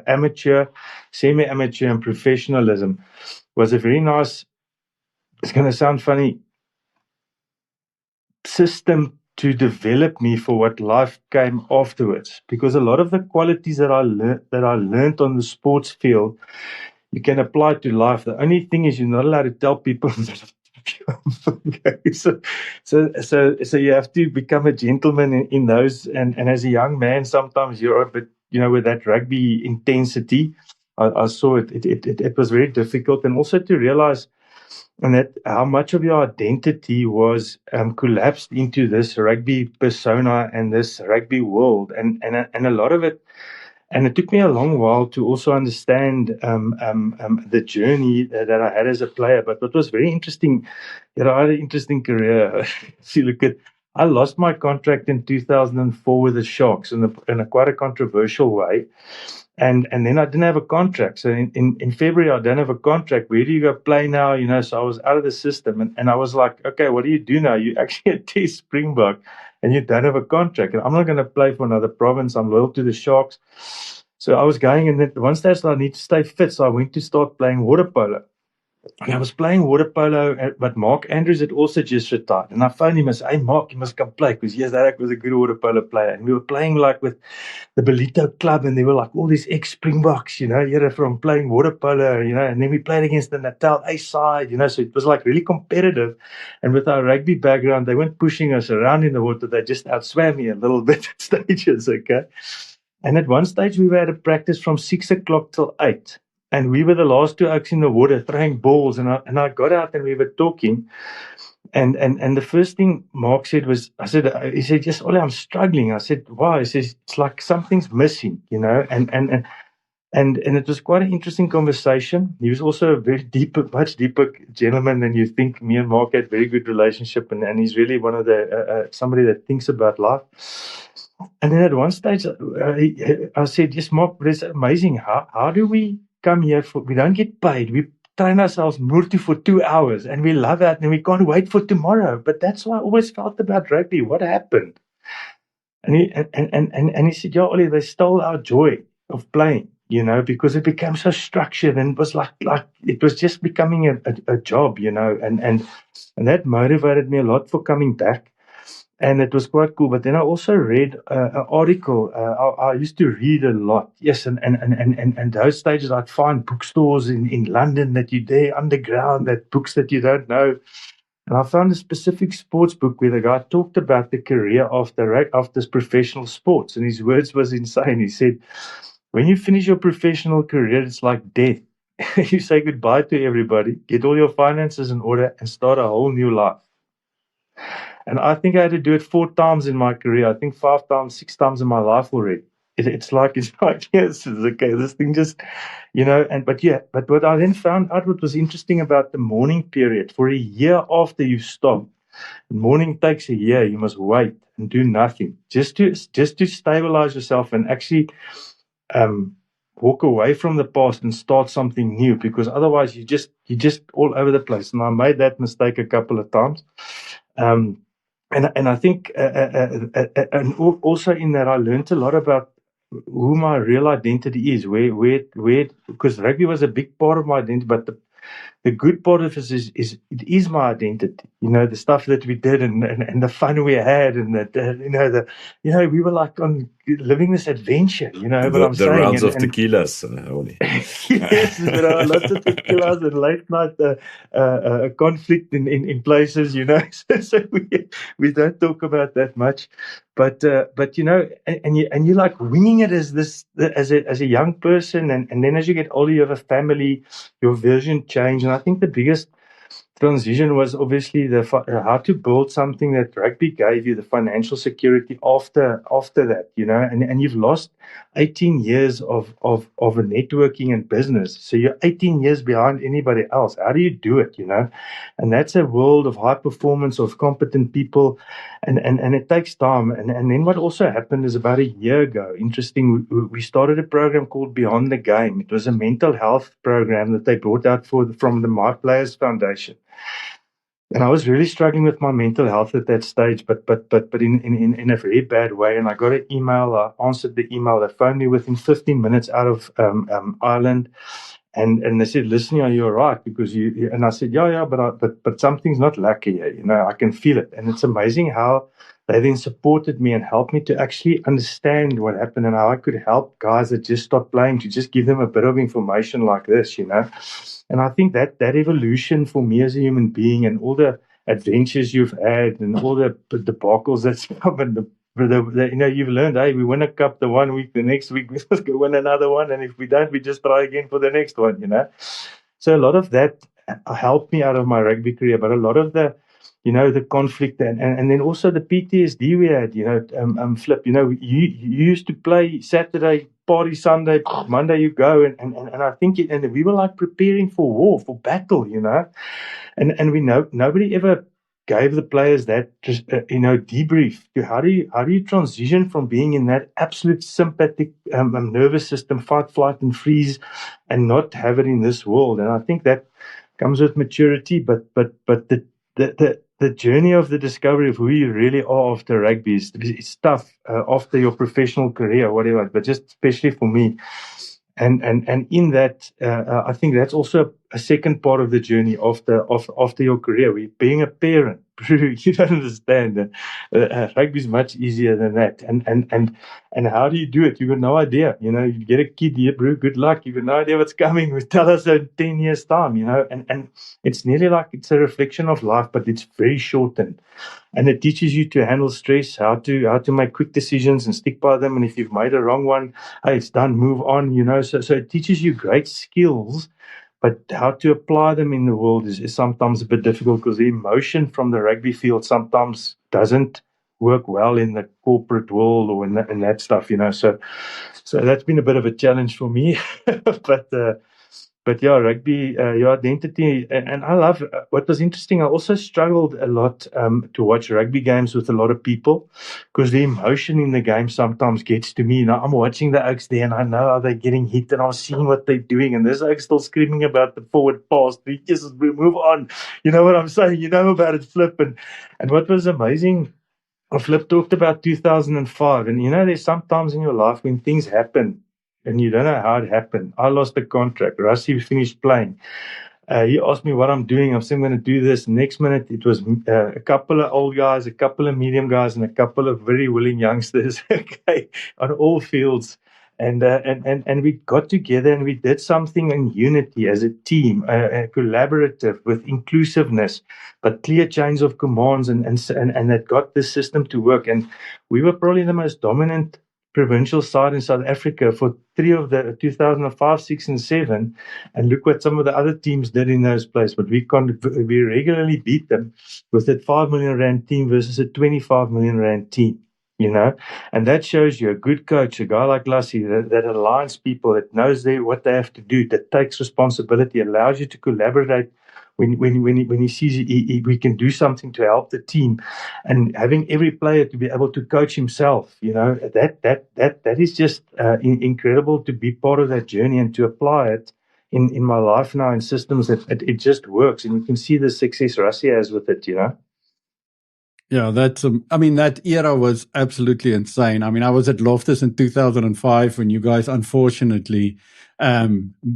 amateur, semi-amateur, and professionalism was a very nice. It's going to sound funny. System to develop me for what life came afterwards, because a lot of the qualities that I learned on the sports field, you can apply to life. The only thing is you're not allowed to tell people. So you have to become a gentleman in those. And as a young man, sometimes you're a bit, with that rugby intensity, I saw it was very difficult, and also to realize and that how much of your identity was collapsed into this rugby persona and this rugby world, and a lot of it. And it took me a long while to also understand the journey that I had as a player. But what was very interesting, I had an interesting career. See, look at, I lost my contract in 2004 with the Sharks in a quite a controversial way. And then I didn't have a contract. So in February, I don't have a contract. Where do you go play now? So I was out of the system. And I was like, okay, what do you do now? You actually a Test Springbok and you don't have a contract. And I'm not going to play for another province. I'm loyal to the Sharks. So I was going, and at one stage I need to stay fit. So I went to start playing water polo. And I was playing water polo, but Mark Andrews had also just retired. And I phoned him and said, hey, Mark, you must come play, because yes, that was a good water polo player. And we were playing like with the Belito Club, and there were like all these ex-Springboks, from playing water polo, and then we played against the Natal A-side, so it was like really competitive. And with our rugby background, they weren't pushing us around in the water, they just outswam me a little bit at stages, okay? And at one stage, we had a practice from 6 o'clock till 8. And we were the last two oaks in the water throwing balls. And I got out and we were talking. And the first thing Mark said was, he said, yes, Ollie, I'm struggling. I said, why? He says, it's like something's missing, and it was quite an interesting conversation. He was also a very much deeper gentleman than you think. Me and Mark had a very good relationship, and he's really one of the somebody that thinks about life. And then at one stage, I said, yes, Mark, but it's amazing. How do we come here we don't get paid. We train ourselves multi for 2 hours, and we love it, and we can't wait for tomorrow. But that's what I always felt about rugby. What happened? And he said, yeah, Ollie, they stole our joy of playing, because it became so structured, and it was like it was just becoming a job, and that motivated me a lot for coming back. And it was quite cool. But then I also read an article. I used to read a lot. Yes, and those stages I'd find bookstores in London that you're there underground, that books that you don't know. And I found a specific sports book where the guy talked about the career after professional sports. And his words was insane. He said, when you finish your professional career, it's like death. You say goodbye to everybody, get all your finances in order, and start a whole new life. And I think I had to do it 4 times in my career. I think 5 times, 6 times in my life already. It's like, yes, it's okay. This thing just, but what I then found out, what was interesting about the mourning period, for a year after you stop, mourning takes a year. You must wait and do nothing just to stabilize yourself and actually walk away from the past and start something new, because otherwise you just all over the place. And I made that mistake a couple of times. And I think, and also in that, I learned a lot about who my real identity is, where, because rugby was a big part of my identity, but the good part of it is it is my identity. The stuff that we did and the fun we had, and that, we were like living this adventure, what I'm saying. The rounds of tequilas. Yes, lots of tequilas and late night conflict in places, so we don't talk about that much. But and you're like winging it as a young person, and then as you get older, you have a family, your vision change. And I think the biggest transition was obviously how to build something that rugby gave you the financial security after that, and you've lost 18 years of a networking and business. So you're 18 years behind anybody else. How do you do it, And that's a world of high performance, of competent people, and it takes time. And then what also happened is about a year ago, interesting, we started a program called Beyond the Game. It was a mental health program that they brought out from the My Players Foundation. And I was really struggling with my mental health at that stage, but in a very bad way. And I got an email. I answered the email. They phoned me within 15 minutes out of Ireland, and they said, "Listen, you're all right because you." And I said, "Yeah, but something's not lucky here. I can feel it." And it's amazing how they then supported me and helped me to actually understand what happened and how I could help guys that just stopped playing, to just give them a bit of information like this, And I think that evolution for me as a human being, and all the adventures you've had and all the debacles that's come, and you've learned, hey, we win a cup the 1 week, the next week we just go win another one, and if we don't, we just try again for the next one, So a lot of that helped me out of my rugby career, but a lot of the the conflict and then also the PTSD we had, Flip, you used to play Saturday, party Sunday, Monday you go, and I think and we were like preparing for war, for battle, and we know nobody ever gave the players that just debrief to how do you transition from being in that absolute sympathetic nervous system, fight, flight, and freeze, and not have it in this world. And I think that comes with maturity, but the journey of the discovery of who you really are after rugby is tough after your professional career, whatever. But just especially for me, and in that, I think that's also a second part of the journey after your career. Being a parent, you don't understand. Rugby is much easier than that. And how do you do it? You got no idea. You get a kid here, bro. Good luck. You got no idea what's coming. We tell us in 10 years' time. And it's nearly like it's a reflection of life, but it's very shortened. And it teaches you to handle stress, how to make quick decisions and stick by them. And if you've made a wrong one, hey, it's done, move on, So it teaches you great skills, but how to apply them in the world is sometimes a bit difficult, because the emotion from the rugby field sometimes doesn't work well in the corporate world or in that stuff, So that's been a bit of a challenge for me, But yeah, rugby, your identity, and I love what was interesting. I also struggled a lot to watch rugby games with a lot of people, because the emotion in the game sometimes gets to me. I'm watching the Oaks there, and I know how they're getting hit, and I'm seeing what they're doing, and there's Oaks still screaming about the forward pass. Just move on. You know what I'm saying? You know about it, Flip. And what was amazing, Flip talked about 2005, and there's sometimes in your life when things happen, and you don't know how it happened. I lost the contract. Rassie finished playing. He asked me what I'm doing. I'm saying I'm going to do this. Next minute, it was a couple of old guys, a couple of medium guys, and a couple of very willing youngsters, okay, on all fields. And we got together and we did something in unity as a team, collaborative, with inclusiveness, but clear chains of commands, and that got this system to work. And we were probably the most dominant provincial side in South Africa for 3 of the 2005, 6, and 7. And look what some of the other teams did in those places. But we regularly beat them with that 5 million rand team versus a 25 million rand team. And that shows you a good coach, a guy like Lassie, that aligns people, that knows what they have to do, that takes responsibility, allows you to collaborate when he sees we can do something to help the team, and having every player to be able to coach himself, that is just incredible to be part of that journey and to apply it in my life now in systems that it just works, and you can see the success Rassie has with it, Yeah, that era was absolutely insane. I was at Loftus in 2005 when you guys unfortunately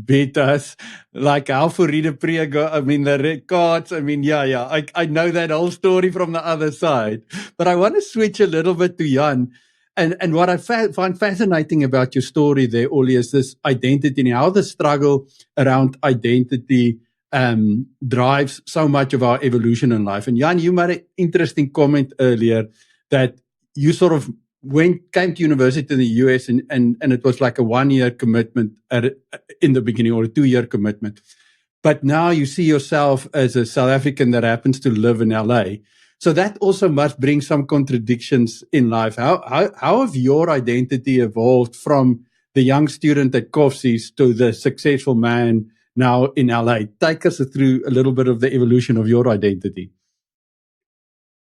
beat us. Like Alfred Priego, the records. I know that whole story from the other side. But I want to switch a little bit to Jan. And what I find fascinating about your story there, Ollie, is this identity and how the struggle around identity drives so much of our evolution in life. And Jan, you made an interesting comment earlier that you sort of came to university in the US and it was like a 1-year commitment in the beginning, or a 2-year commitment. but now you see yourself as a South African that happens to live in LA. So that also must bring some contradictions in life. How have your identity evolved from the young student at Koffsies to the successful man now in LA? Take us through a little bit of the evolution of your identity.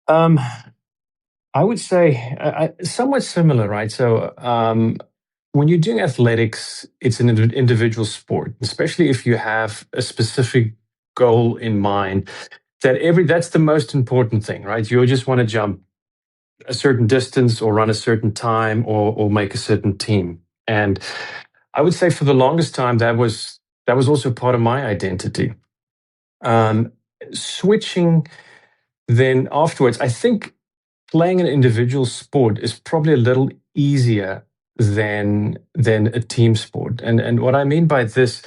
I would say somewhat similar, right? So when you're doing athletics, it's an individual sport, especially if you have a specific goal in mind. That's the most important thing, right? You just want to jump a certain distance or run a certain time or make a certain team. And I would say for the longest time that was also part of my identity. Switching then afterwards, I think playing an individual sport is probably a little easier than a team sport. And what I mean by this,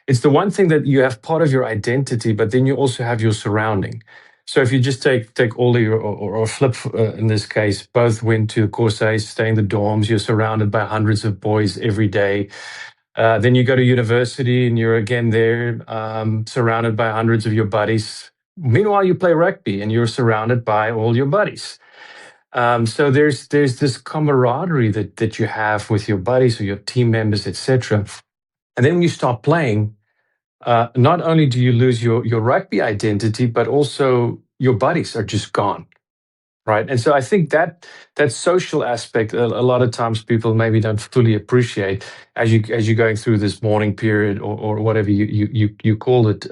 it's the one thing that you have part of your identity, but then you also have your surrounding. So if you just take Ollie or Flip in this case, both went to Corsair, stay in the dorms, you're surrounded by hundreds of boys every day. Then you go to university and you're again there, surrounded by hundreds of your buddies. Meanwhile, you play rugby and you're surrounded by all your buddies. So there's this camaraderie that you have with your buddies or your team members, etc. And then when you stop playing, not only do you lose your rugby identity, but also your buddies are just gone, right? And so I think that social aspect, a lot of times people maybe don't fully appreciate as you're going through this mourning period or whatever you call it,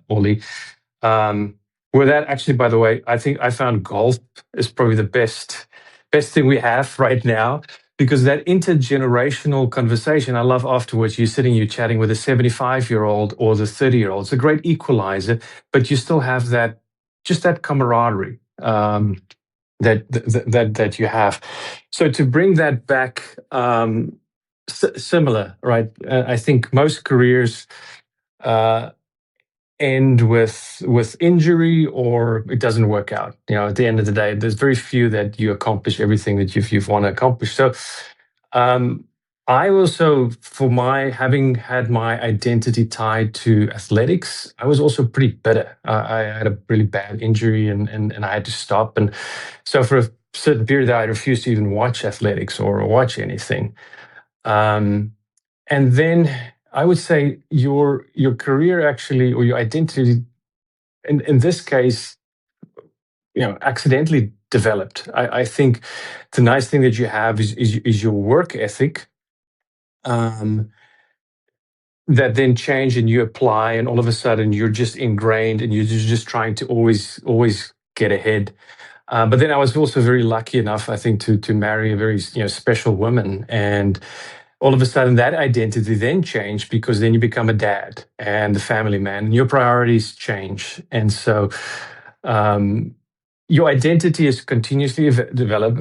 Ollie. Where that actually, by the way, I think I found golf is probably the best thing we have right now, because that intergenerational conversation, I love afterwards, you're chatting with a 75-year-old or the 30-year-old. It's a great equalizer, but you still have that camaraderie that you have. So to bring that back, similar, right? I think most careers end with injury or it doesn't work out. At the end of the day, there's very few that you accomplish everything that you've want to accomplish. So I also, having had my identity tied to athletics, I was also pretty bitter. I had a really bad injury and I had to stop. And so for a certain period, I refused to even watch athletics or watch anything. And then I would say your career actually, or your identity, in this case, accidentally developed. I think the nice thing that you have is your work ethic, that then change and you apply, and all of a sudden you're just ingrained and you're just trying to always get ahead. But then I was also very lucky enough, I think, to marry a very special woman, and all of a sudden that identity then changed, because then you become a dad and a family man and your priorities change. And so your identity is continuously developed.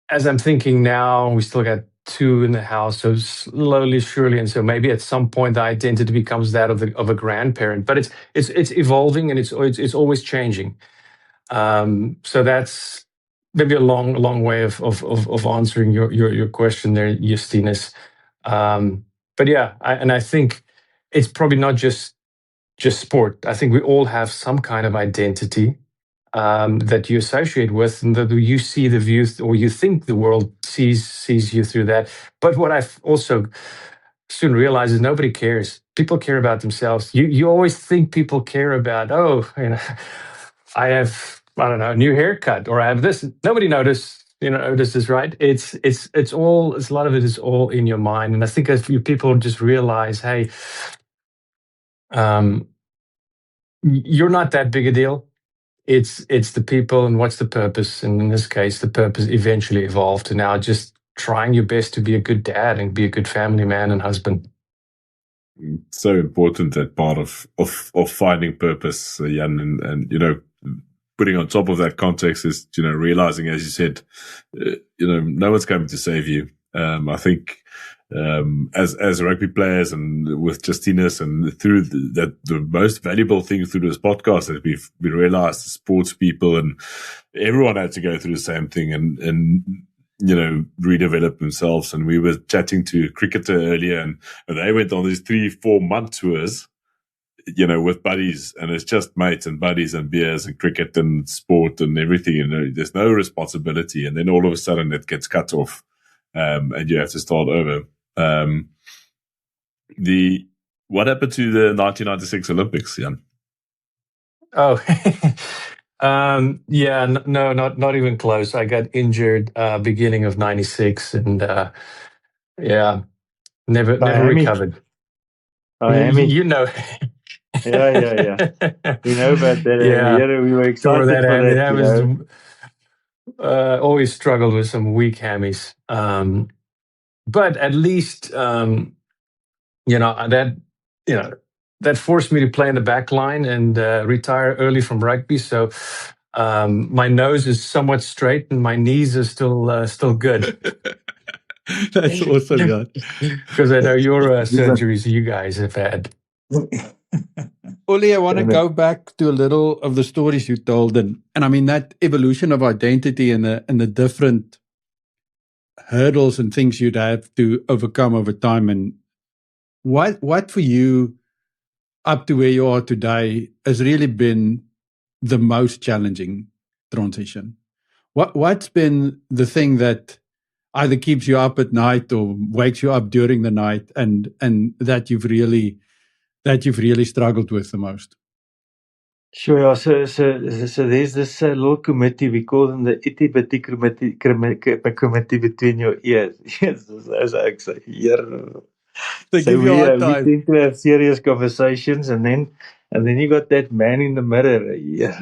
As I'm thinking now, we still got 2 in the house, so slowly, surely. And so maybe at some point the identity becomes that of a grandparent, but it's evolving and it's always changing. So that's maybe a long way of answering your question there, Justinus. But yeah, I think it's probably not just sport. I think we all have some kind of identity that you associate with, and that you see the view, or you think the world sees you through that. But what I've also soon realized is nobody cares. People care about themselves. You always think people care about, I have, I don't know, a new haircut, or I have this. Nobody notices, right? It's a lot of it is all in your mind. And I think if people just realize, hey, you're not that big a deal. It's the people, and what's the purpose? And in this case, the purpose eventually evolved to now just trying your best to be a good dad and be a good family man and husband. So important, that part of finding purpose, Jan, and putting on top of that context is realizing, as you said, no one's coming to save you. I think as rugby players and with Justinus, and through the most valuable thing through this podcast that we realized, the sports people and everyone had to go through the same thing, and redevelop themselves. And we were chatting to a cricketer earlier, and they went on these 3-4 month tours, with buddies, and it's just mates and buddies and beers and cricket and sport and everything. There's no responsibility, and then all of a sudden it gets cut off, and you have to start over. What happened to the 1996 Olympics, Jan? Oh, yeah, no, not even close. I got injured beginning of '96, and never recovered. Miami. You know. Yeah. We know about that. Yeah, we were excited that for that. I was always struggled with some weak hammies, but at least that forced me to play in the back line and retire early from rugby. So my nose is somewhat straight and my knees are still good. That's awesome, yeah. Because I know your surgeries you guys have had. Uli, I want to go back to a little of the stories you told, and I mean that evolution of identity and the different hurdles and things you'd have to overcome over time. And what for you, up to where you are today, has really been the most challenging transition? What's been the thing that either keeps you up at night or wakes you up during the night, and that you've really struggled with the most? Sure. Yeah. So there's this little committee, we call them the itty bitty committee between your ears. Yes, as I say, They so give you a hard we time. tend to have serious conversations, and then you got that man in the mirror. Yeah.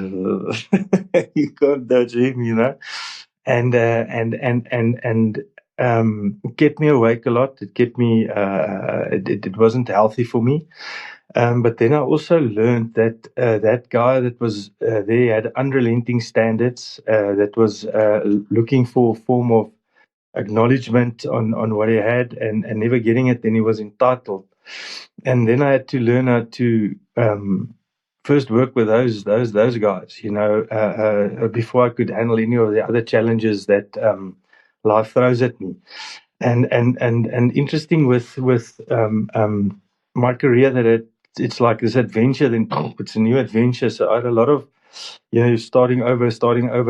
You can't dodge him, and it kept me awake a lot. It kept me. It wasn't healthy for me. But then I also learned that that guy that was there had unrelenting standards. That was looking for a form of acknowledgement on what he had, and never getting it. Then he was entitled. And then I had to learn how to first work with those guys, before I could handle any of the other challenges that life throws at me. And interesting with my career, that it's like this adventure, then it's a new adventure. So I had a lot of starting over,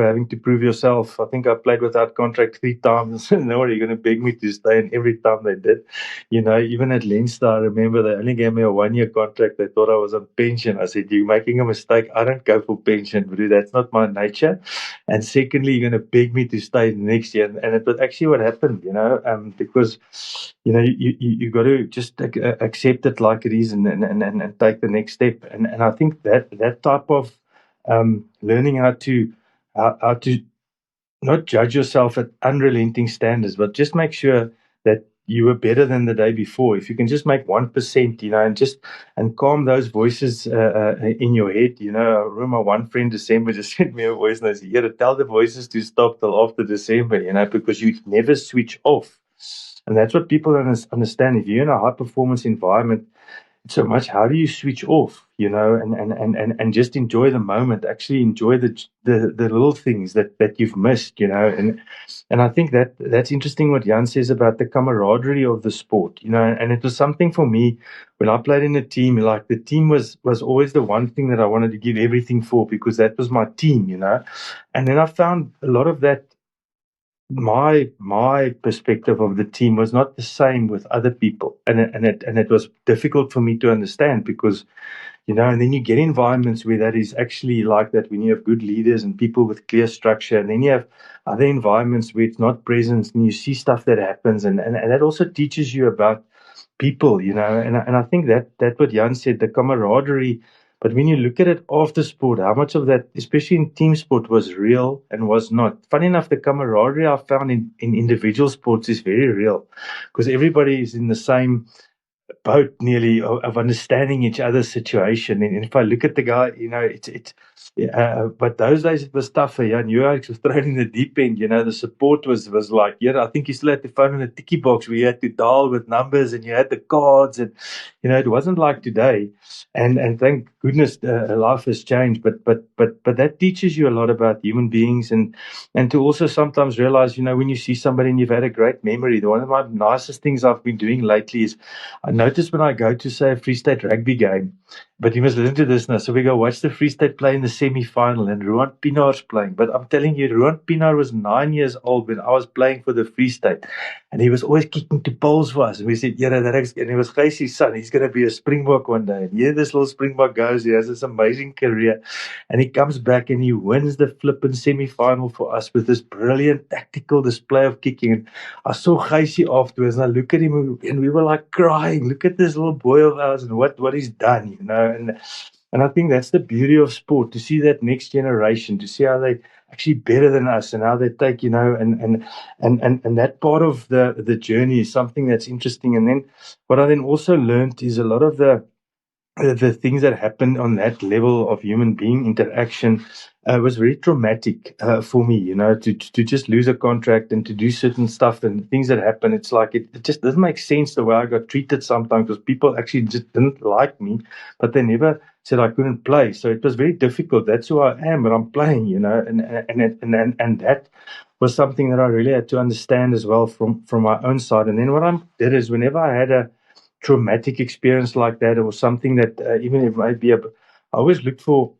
having to prove yourself. I think I played without contract 3 times. And now are you going to beg me to stay? And every time they did, even at Leinster, I remember they only gave me a 1-year contract. They thought I was on pension. I said, you're making a mistake. I don't go for pension, bro. That's not my nature. And secondly, you're going to beg me to stay the next year. And it was actually what happened, because, you got to just accept it like it is, and take the next step. And I think that type of learning how to not judge yourself at unrelenting standards, but just make sure that you were better than the day before. If you can just make 1%, and calm those voices in your head. I remember one friend December just sent me a voice, and I said, "You got to tell the voices to stop till after December, because you never switch off." And that's what people understand. If you're in a high performance environment so much, how do you switch off, and just enjoy the moment, actually enjoy the little things that you've missed, and I think that's interesting what Jan says about the camaraderie of the sport, and it was something for me when I played in a team. Like, the team was always the one thing that I wanted to give everything for, because that was my team, and then I found a lot of that. My perspective of the team was not the same with other people, and it was difficult for me to understand, because and then you get environments where that is actually like that, when you have good leaders and people with clear structure, and then you have other environments where it's not present, and you see stuff that happens, and that also teaches you about people, and I think that what Jan said, the camaraderie. But when you look at it after sport, how much of that, especially in team sport, was real and was not? Funny enough, the camaraderie I found in individual sports is very real, because everybody is in the same boat nearly of understanding each other's situation. And if I look at the guy, But those days it was tougher. Yeah, New York was thrown in the deep end. The support was like, I think you still had the phone in a ticky box where you had to dial with numbers and you had the cards, and it wasn't like today. And thank goodness life has changed. But that teaches you a lot about human beings, and to also sometimes realize, when you see somebody and you've had a great memory. One of my nicest things I've been doing lately is I notice when I go to, say, a Free State rugby game, but you must listen to this now. So we go watch the Free State play in the semi-final, and Ruan Pienaar's playing. But I'm telling you, Ruan Pienaar was 9 years old when I was playing for the Free State, and he was always kicking to poles for us. And we said, and he was Gysie's son. He's going to be a Springbok one day. And here this little Springbok goes. He has this amazing career, and he comes back and he wins the flippin' semi-final for us with this brilliant tactical display of kicking. And I saw Gysie afterwards, and I look at him, and we were like crying. Look at this little boy of ours and what he's done, And I think that's the beauty of sport, to see that next generation, to see how they actually better than us, and how they take, and that part of the journey is something that's interesting. And then what I then also learned is a lot of the things that happen on that level of human being interaction was very traumatic for me, to just lose a contract and to do certain stuff and things that happen. It's like it just doesn't make sense the way I got treated sometimes, because people actually just didn't like me, but they never said I couldn't play. So it was very difficult. That's who I am, but I'm playing, and that was something that I really had to understand as well from my own side. And then what I did is, whenever I had a traumatic experience like that, or something that even if it might be I always looked for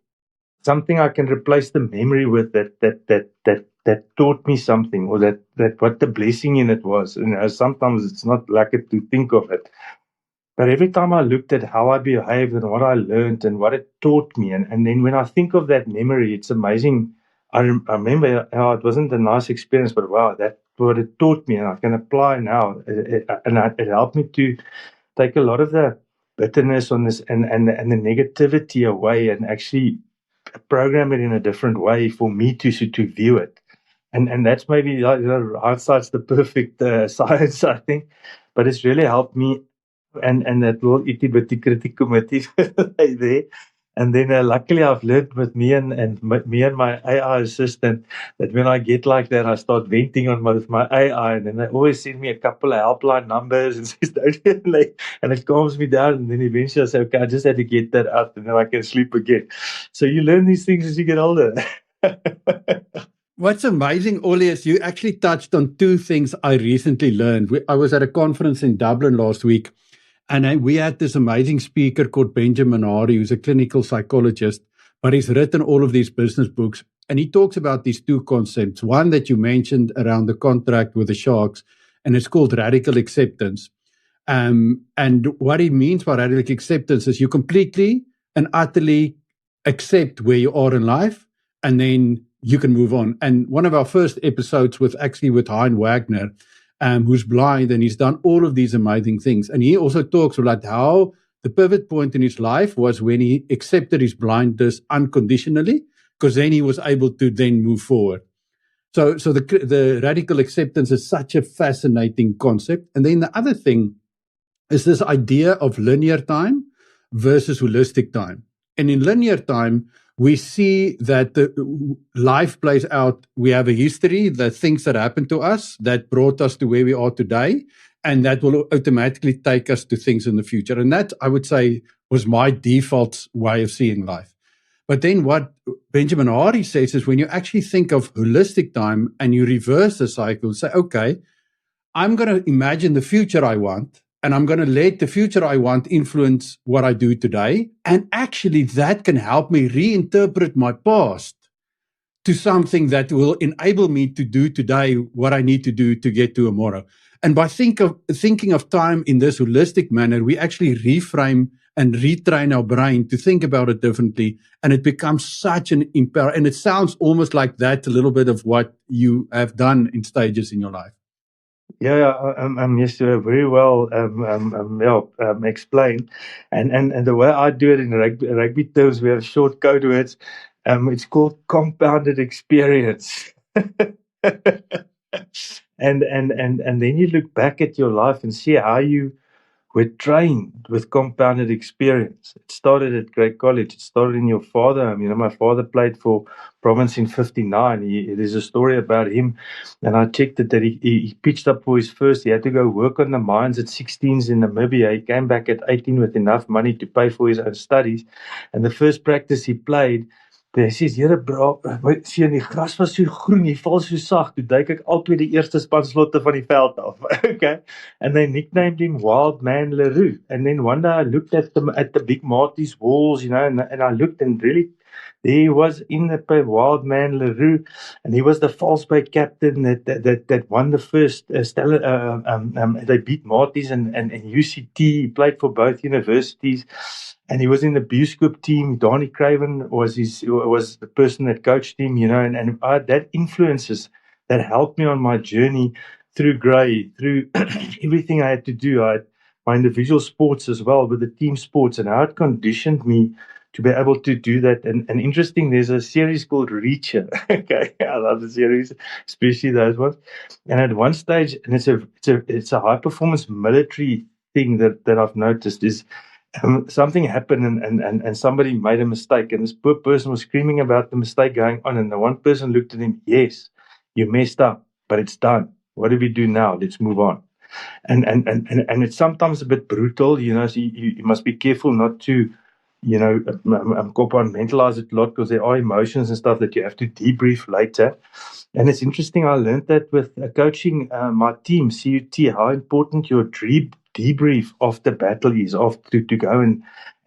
something I can replace the memory with, that taught me something, or that what the blessing in it was. Sometimes it's not like it to think of it, but every time I looked at how I behaved and what I learned and what it taught me, and then when I think of that memory, it's amazing. I remember how it wasn't a nice experience, but wow, that's what it taught me, and I can apply now. It helped me to take a lot of the bitterness on this and the negativity away, and actually program it in a different way for me to view it. And that's maybe, hindsight's the perfect science, I think, but it's really helped me. And that little itty bitty critic committee there. And then luckily I've learned with me and my AI assistant that when I get like that, I start venting with my AI, and then they always send me a couple of helpline numbers and says, and it calms me down. And then eventually I say, okay, I just had to get that out, and then I can sleep again. So you learn these things as you get older. What's amazing, Ollie, is you actually touched on two things I recently learned. I was at a conference in Dublin last week, and we had this amazing speaker called Benjamin Hardy, who's a clinical psychologist, but he's written all of these business books. And he talks about these two concepts. One that you mentioned around the contract with the Sharks, and it's called radical acceptance. And what he means by radical acceptance is you completely and utterly accept where you are in life, and then you can move on. And one of our first episodes with Hein Wagner, who's blind, and he's done all of these amazing things. And he also talks about how the pivot point in his life was when he accepted his blindness unconditionally, because then he was able to then move forward. So the radical acceptance is such a fascinating concept. And then the other thing is this idea of linear time versus holistic time. And in linear time, we see that the life plays out. We have a history, the things that happened to us that brought us to where we are today, and that will automatically take us to things in the future. And that, I would say, was my default way of seeing life. But then what Benjamin Hardy says is when you actually think of holistic time and you reverse the cycle, say, okay, I'm going to imagine the future I want, and I'm going to let the future I want influence what I do today. And actually, that can help me reinterpret my past to something that will enable me to do today what I need to do to get to tomorrow. And by thinking of time in this holistic manner, we actually reframe and retrain our brain to think about it differently. And it becomes such an empower. And it sounds almost like that, a little bit of what you have done in stages in your life. Yeah, yes, very well explained. And the way I do it in rugby terms, we have short code words. It's called compounded experience. and then you look back at your life and see how you were trained with compounded experience. It started at Great College. It started in your father. I mean, my father played for Province in 59. There's a story about him, and I checked it that he pitched up for his first. He had to go work on the mines at 16s in Namibia. He came back at 18 with enough money to pay for his own studies. And the first practice he played, hy sê, "Here bro, sien die gras was so groen, jy val so sag." Toe duik ek altyd die eerste spanslotte van die veld af. Okay. And they nicknamed him Wild Man LaRue. And then one day I looked at the Big Marty's walls, and I looked, and really there he was in the Wild Man LaRue, and he was the False Bay captain that won the first they beat Marty's and UCT. He played for both universities. And he was in the Buescoop team. Donnie Craven was the person that coached him, and that influences that helped me on my journey through Grey, through everything I had to do. I had my individual sports as well, with the team sports, and how it conditioned me to be able to do that. And interesting, there's a series called Reacher. Okay, I love the series, especially those ones. And at one stage, and it's a high performance military thing that I've noticed is. Something happened and somebody made a mistake, and this poor person was screaming about the mistake going on, and the one person looked at him, "Yes, you messed up, but it's done. What do we do now? Let's move on." And it's sometimes a bit brutal, so you must be careful not to, compartmentalize it a lot, because there are emotions and stuff that you have to debrief later. And it's interesting, I learned that with coaching my team, CUT, how important your debrief of the battle is, to go and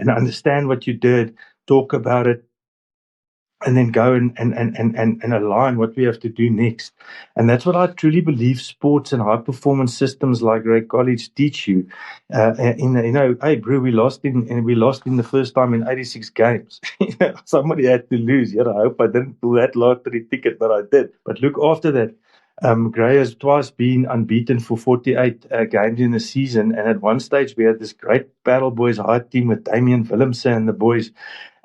understand what you did, talk about it, and then go and align what we have to do next. And that's what I truly believe sports and high performance systems like Great College teach you. Hey bro, we lost in the first time in 86 games. Somebody had to lose. I hope I didn't pull that lottery ticket, but I did. But look, after that, Grey has twice been unbeaten for 48 games in the season, and at one stage we had this great Battle Boys high team with Damian Willemse and the boys.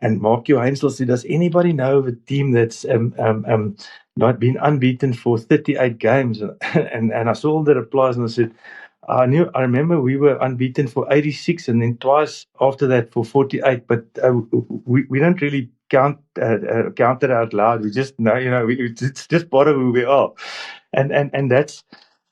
And Mark Johansel said, "Does anybody know of a team that's not been unbeaten for 38 games?" And I saw all the replies, and I said, I remember we were unbeaten for 86, and then twice after that for 48. But we don't really count it out loud. We just know, it's just part of who we are, and that's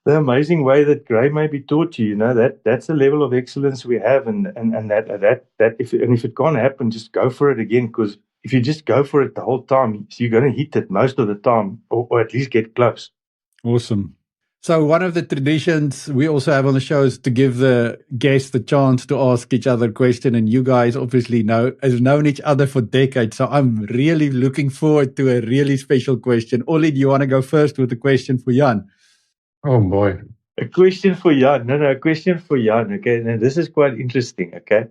the amazing way that Grey may be taught you. That's the level of excellence we have, and that if it can't happen, just go for it again. Because if you just go for it the whole time, you're going to hit it most of the time, or at least get close. Awesome. So one of the traditions we also have on the show is to give the guests the chance to ask each other a question. And you guys obviously have known each other for decades. So I'm really looking forward to a really special question. Ollie, do you want to go first with a question for Jan? Oh boy. A question for Jan. No, a question for Jan. Okay, and this is quite interesting. Okay,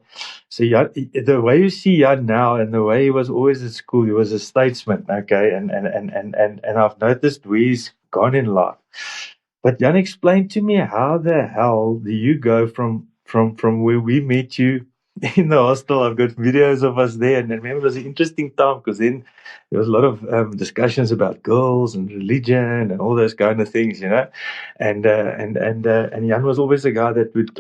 so Jan, the way you see Jan now, and the way he was always at school, he was a statesman. Okay, and I've noticed where he's gone in life. But Jan, explain to me, how the hell do you go from where we met you in the hostel? I've got videos of us there, and I remember it was an interesting time, because then there was a lot of discussions about girls and religion and all those kind of things, And Jan was always a guy that would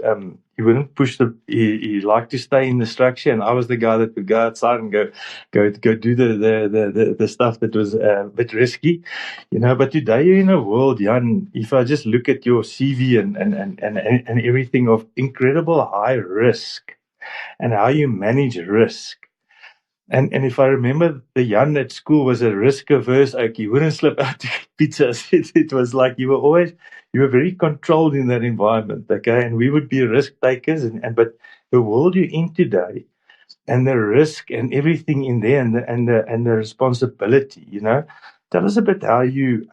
he wouldn't push he liked to stay in the structure, and I was the guy that would go outside and go do the stuff that was a bit risky, But today you're in a world, Jan, if I just look at your CV and everything, of incredible high risk, and how you manage risk. And if I remember, the Jan at school was a risk-averse oak. You wouldn't slip out to get pizzas. It was like you were very controlled in that environment, okay? And we would be risk takers, but the world you're in today, and the risk and everything in there, and the responsibility, Tell us a bit how you've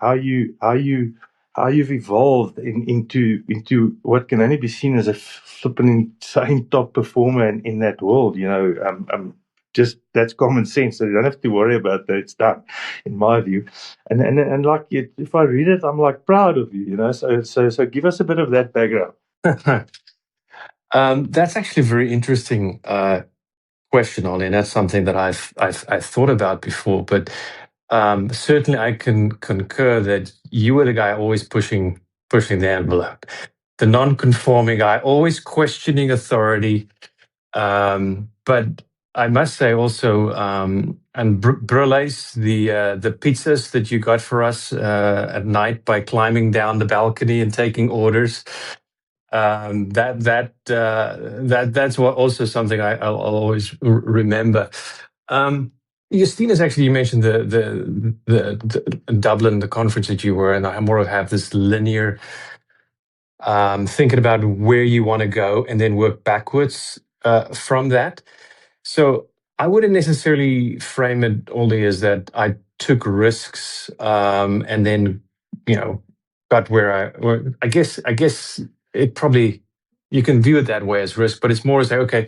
evolved into what can only be seen as a flipping insane top performer in that world, Just that's common sense. So you don't have to worry about that. It's done, in my view. And like if I read it, I'm like proud of you, So give us a bit of that background. That's actually a very interesting question, Ollie, and that's something that I've thought about before. But certainly, I can concur that you were the guy always pushing the envelope. the non-conforming guy, always questioning authority. But I must say also, and Brule's, the pizzas that you got for us at night by climbing down the balcony and taking orders. That's what also something I'll always remember. Justina's actually, you mentioned the Dublin, the conference that you were in. I more have this linear thinking about where you want to go and then work backwards from that. So I wouldn't necessarily frame it only as that I took risks and then, got where I guess it probably, you can view it that way as risk, but it's more as like, okay,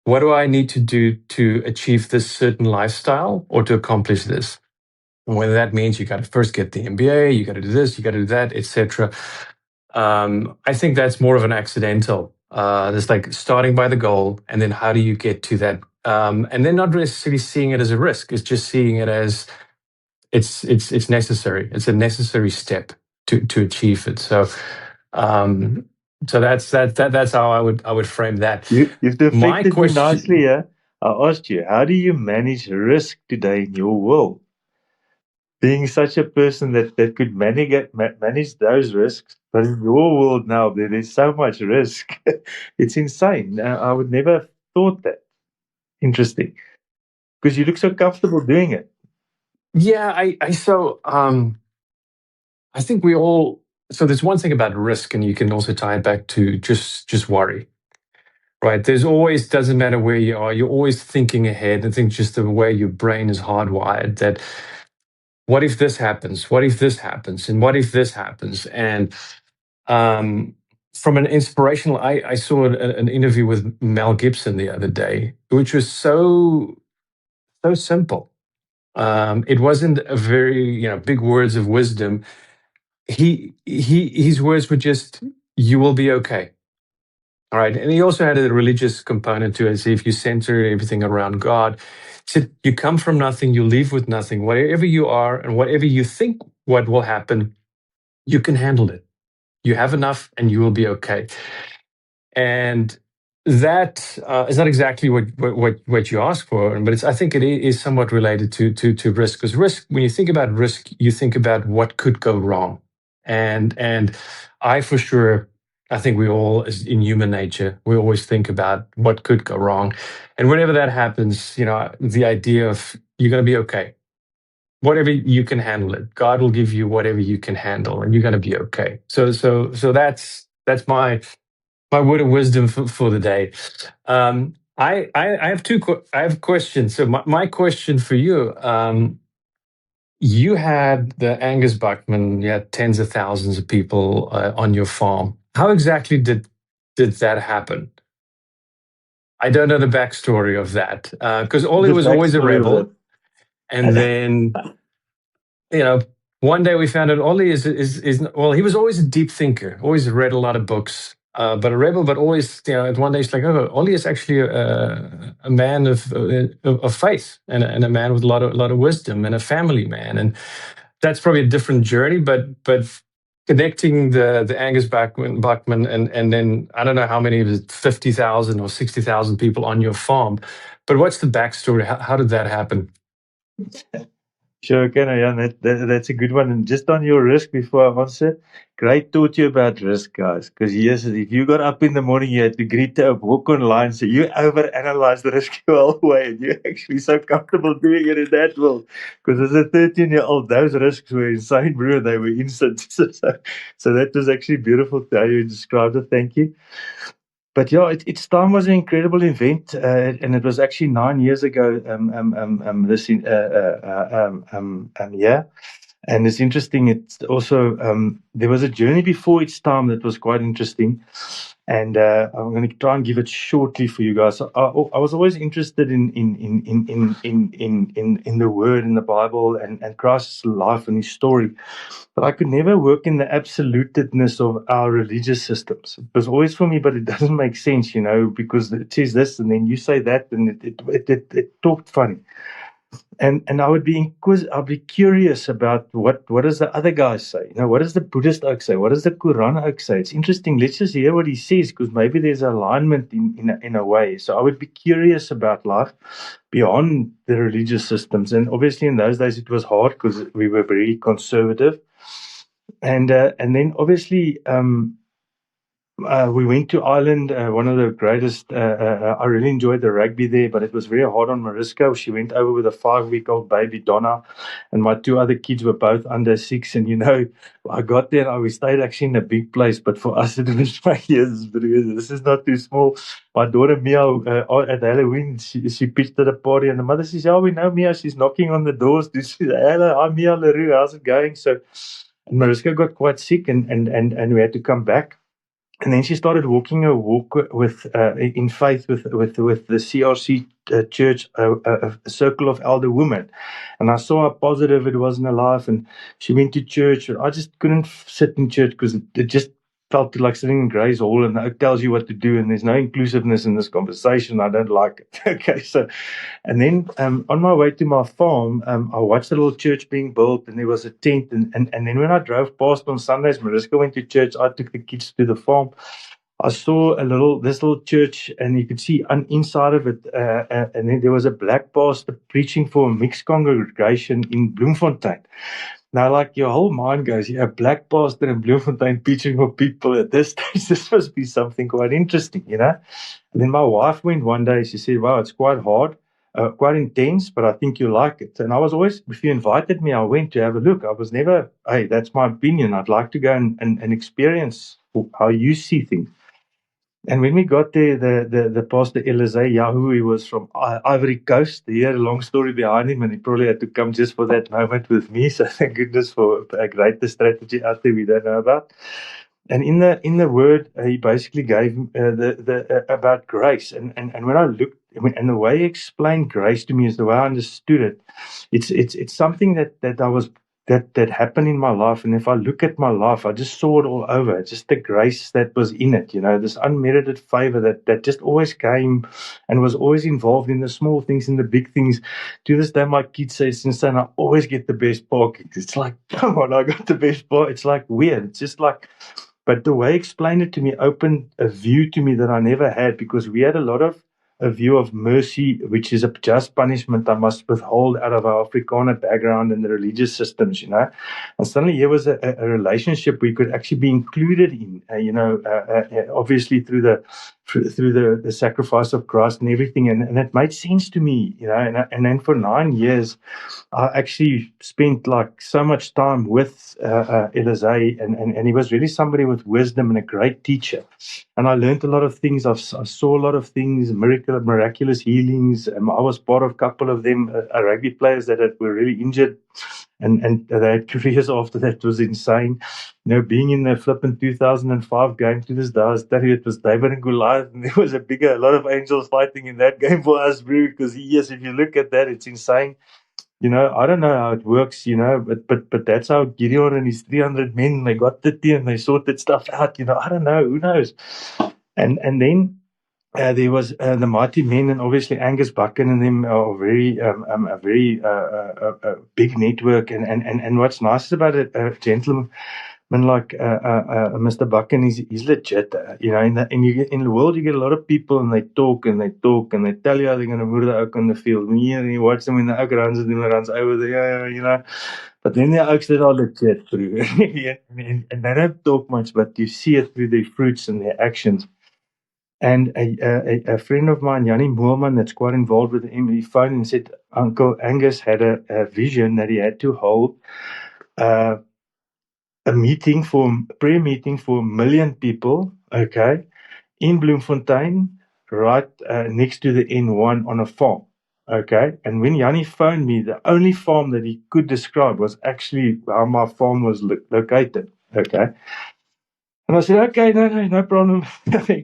what do I need to do to achieve this certain lifestyle or to accomplish this? And whether that means you got to first get the MBA, you got to do this, you got to do that, etc. I think that's more of an accidental. It's like starting by the goal, and then how do you get to that? And then not necessarily seeing it as a risk. It's just seeing it as it's necessary. It's a necessary step to achieve it. So that's how I would frame that. You've deflected me nicely. I asked you, how do you manage risk today in your world? Being such a person that could manage those risks, but in your world now, there is so much risk. It's insane. I would never have thought that. Interesting. Because you look so comfortable doing it. Yeah, I think we all, so there's one thing about risk, and you can also tie it back to just worry. Right. There's always, doesn't matter where you are, you're always thinking ahead. I think just the way your brain is hardwired, that what if this happens? What if this happens? And what if this happens? And from an inspirational, I saw an interview with Mel Gibson the other day, which was so simple. It wasn't a very, big words of wisdom. His words were just, "You will be okay." All right. And he also had a religious component to it. So if you center everything around God, so you come from nothing, you leave with nothing. Whatever you are and whatever you think what will happen, you can handle it. You have enough and you will be okay. And that is not exactly what you ask for, but I think it is somewhat related to risk. Because risk, when you think about risk, you think about what could go wrong. And I, for sure, I think we all, as in human nature, we always think about what could go wrong. And whenever that happens, the idea of you're going to be okay. Whatever you can handle it. God will give you whatever you can handle, and you're going to be okay. So that's my word of wisdom for the day. I have questions. So my question for you, you had the Angus Buckman, you had tens of thousands of people on your farm. How exactly did that happen? I don't know the backstory of that, because Ollie was always a rebel. And then, one day we found out Ollie is he was always a deep thinker, always read a lot of books, but a rebel, but always, one day it's like, oh, Ollie is actually a man of faith and a man with a lot of wisdom and a family man. And that's probably a different journey, but connecting the Angus Buckman and then I don't know how many of it, 50,000 or 60,000 people on your farm. But what's the backstory? How did that happen? Sure, Jan, that's a good one. And just on your risk, before I answer, great taught you about risk, guys. Because yes, if you got up in the morning, you had to greet to walk online, so you overanalyze the risk your whole way, and you're actually so comfortable doing it in that world. Because as a 13-year-old, those risks were insane, bro. They were instant. So that was actually beautiful to how you described it. Thank you. But yeah, its time was an incredible event, and it was actually 9 years ago. Yeah, and it's interesting. It's also there was a journey before its time that was quite interesting, and I'm going to try and give it shortly for you guys. I was always interested in the Word, in the Bible, and Christ's life and his story. But I could never work in the absolutedness of our religious systems. It was always for me, but it doesn't make sense, because it says this and then you say that, and it talked funny. And I would be I'd be curious about what does the other guys say? What does the Buddhist oak say? What does the Quran oak say? It's interesting. Let's just hear what he says, because maybe there's alignment in a way. So I would be curious about life beyond the religious systems. And obviously in those days it was hard because we were very conservative. And then obviously we went to Ireland, one of the greatest. I really enjoyed the rugby there, but it was very hard on Mariska. She went over with a 5-week-old baby, Donna, and my 2 other kids were both under 6. And I got there and we stayed actually in a big place, but for us it was 5 years. This is not too small. My daughter Mia at Halloween, she pitched at a party, and the mother says, "Oh, we know Mia. She's knocking on the doors. She says, hello, I'm Mia Leroux. How's it going?" So Mariska got quite sick, and we had to come back. And then she started walking a walk with in faith with the CRC church, a circle of elder women. And I saw how positive it was in her life. And she went to church. I just couldn't sit in church because it just felt like sitting in Gray's Hall, and it tells you what to do, and there's no inclusiveness in this conversation. I don't like it. Okay, so, and then on my way to my farm, I watched a little church being built, and there was a tent, and then when I drove past on Sundays, Mariska went to church, I took the kids to the farm. I saw this little church, and you could see inside of it, and then there was a black pastor preaching for a mixed congregation in Bloemfontein. Now, like, your whole mind goes, black pastor in Bloemfontein preaching for people at this stage. This must be something quite interesting, And then my wife went one day. She said, "Wow, it's quite hard, quite intense, but I think you like it." And I was always, if you invited me, I went to have a look. I was never, hey, that's my opinion. I'd like to go and experience how you see things. And when we got there, the pastor Elizé Yahoo, he was from Ivory Coast. He had a long story behind him, and he probably had to come just for that moment with me. So thank goodness for a greater strategy out there we don't know about. And in the word, he basically gave the about grace. And when I looked, and the way he explained grace to me is the way I understood it. It's something that I was. That happened in my life, and if I look at my life, I just saw it all over. Just the grace that was in it, this unmerited favor that just always came and was always involved in the small things and the big things. To this day, my kids say, "Since then, I always get the best parking." It's like, come on, I got the best parking. It's like weird. It's just like, but the way he explained it to me opened a view to me that I never had, because we had a view of mercy, which is a just punishment I must withhold out of our Afrikaner background and the religious systems, And suddenly here was a relationship we could actually be included in, obviously through the sacrifice of Christ and everything. And it made sense to me, And then for 9 years, I actually spent like so much time with Elizé, and he was really somebody with wisdom and a great teacher. And I learned a lot of things. I saw a lot of things, miraculous healings. I was part of a couple of them, rugby players that were really injured, and they had careers after that. It was insane. Being in the flipping 2005 game, to this day, I was telling you, it was David and Goliath, and there was a lot of angels fighting in that game for us, bro, because yes, if you look at that, it's insane. I don't know how it works, but that's how Gideon and his 300 men, they got the tea and they sorted stuff out. I don't know, who knows? And then there was the mighty men, and obviously Angus Buchan and them are a very big network. And what's nice about it, gentlemen like Mr. Buchan, he's legit. In the world you get a lot of people, and they talk and they tell you how they're going to move the oak on the field. And you watch them when the oak runs over there, But then the oaks that are legit through, and they don't talk much, but you see it through their fruits and their actions. And a friend of mine, Yanni Moorman, that's quite involved with him, he phoned and said Uncle Angus had a vision that he had to hold a prayer meeting for 1 million people, okay, in Bloemfontein, right next to the N1 on a farm, okay. And when Yanni phoned me, the only farm that he could describe was actually how my farm was located, okay. And I said, okay, no problem.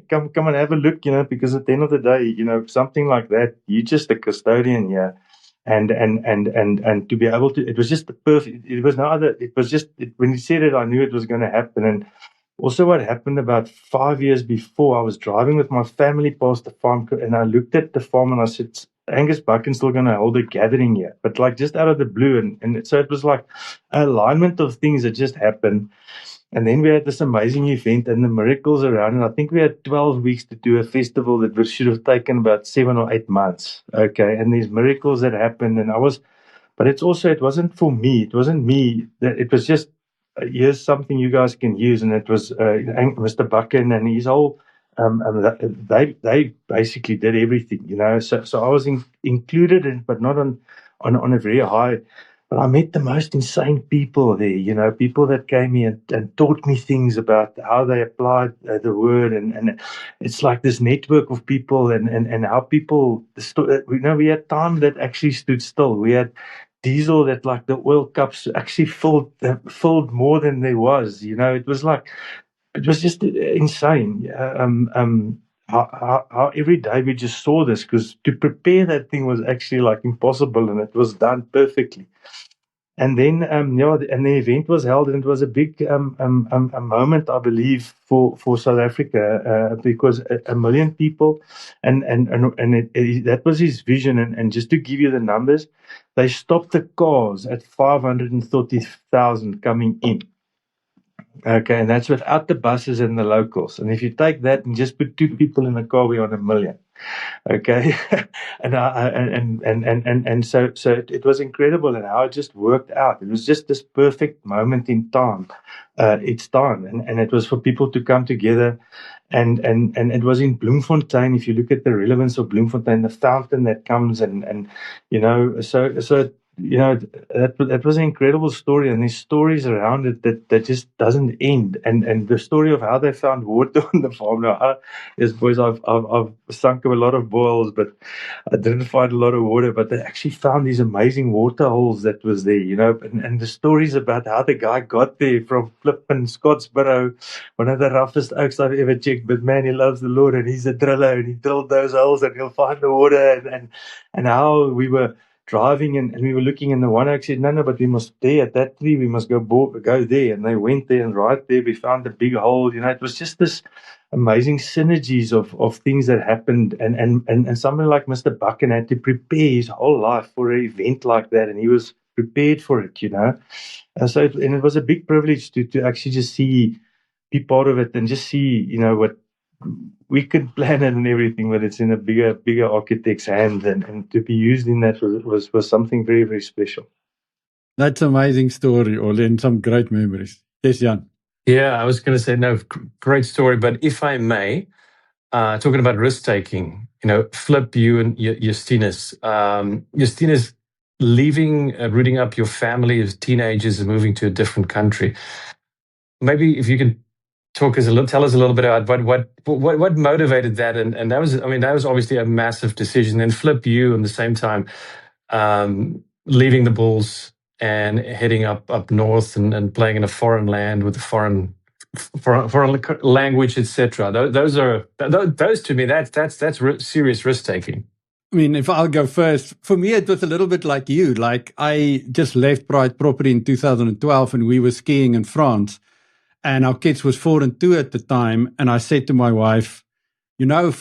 come and have a look, because at the end of the day, something like that, you're just a custodian here. And to be able to, it was just the perfect, it was no other, it was just, when he said it, I knew it was going to happen. And also what happened about 5 years before, I was driving with my family past the farm, and I looked at the farm and I said, Angus Buchan's still going to hold a gathering here, but like just out of the blue. And so it was like an alignment of things that just happened. And then we had this amazing event and the miracles around. And I think we had 12 weeks to do a festival that should have taken about 7 or 8 months. Okay. And these miracles that happened. But it wasn't for me. It wasn't me. It was just, here's something you guys can use. And it was Mr. Buchan and his whole, they basically did everything, you know. So I was included in, but not on a very high. But I met the most insane people there, you know, people that came here and taught me things about how they applied the word. And it's like this network of people and how people, we had time that actually stood still. We had diesel that like the oil cups actually filled more than there was, you know. It was just insane. How every day we just saw this, because to prepare that thing was actually like impossible, and it was done perfectly. And then, and the event was held, and it was a big a moment, I believe, for South Africa, because a million people, and that was his vision. And just to give you the numbers, they stopped the cars at 530,000 coming in. Okay, and that's without the buses and the locals. And if you take that and just put 2 people in a car, we're on 1 million. Okay, and so it was incredible, and how it just worked out. It was just this perfect moment in time. It's time, and it was for people to come together, and it was in Bloemfontein. If you look at the relevance of Bloemfontein, the fountain that comes, and you know, so. You know, that was an incredible story, and there's stories around it that just doesn't end. And the story of how they found water on the farm. Now, boys, I've sunk a lot of boils, but I didn't find a lot of water. But they actually found these amazing water holes that was there, you know. And the stories about how the guy got there from flipping Scottsboro, one of the roughest oaks I've ever checked. But man, he loves the Lord, and he's a driller, and he drilled those holes, and he'll find the water. And how we were driving, and we were looking, and the one oak said, no, but we must stay at that tree, we must go there. And they went there, and right there we found a big hole. You know, it was just this amazing synergies of things that happened, and someone like Mr. Buchan had to prepare his whole life for an event like that, and he was prepared for it, you know. And it was a big privilege to actually just be part of it, and just see, you know, what we could plan it and everything, but it's in a bigger architect's hand, and to be used in that was something very, very special. That's an amazing story, Ollie, and some great memories. Yes, Jan. Yeah, I was going to say, no, great story. But if I may, talking about risk taking, you know, Flip, you and Justinus, Justinus leaving, rooting up your family as teenagers and moving to a different country. Maybe if you can tell us a little bit about what motivated that, and that was, I mean, that was obviously a massive decision. And Flip, you at the same time, leaving the Bulls and heading up north and playing in a foreign land with a foreign language, etc. Those to me, that's serious risk taking. I mean, if I'll go first, for me it was a little bit like you. Like, I just left Pride Property in 2012, and we were skiing in France, and our kids was 4 and 2 at the time. And I said to my wife, you know,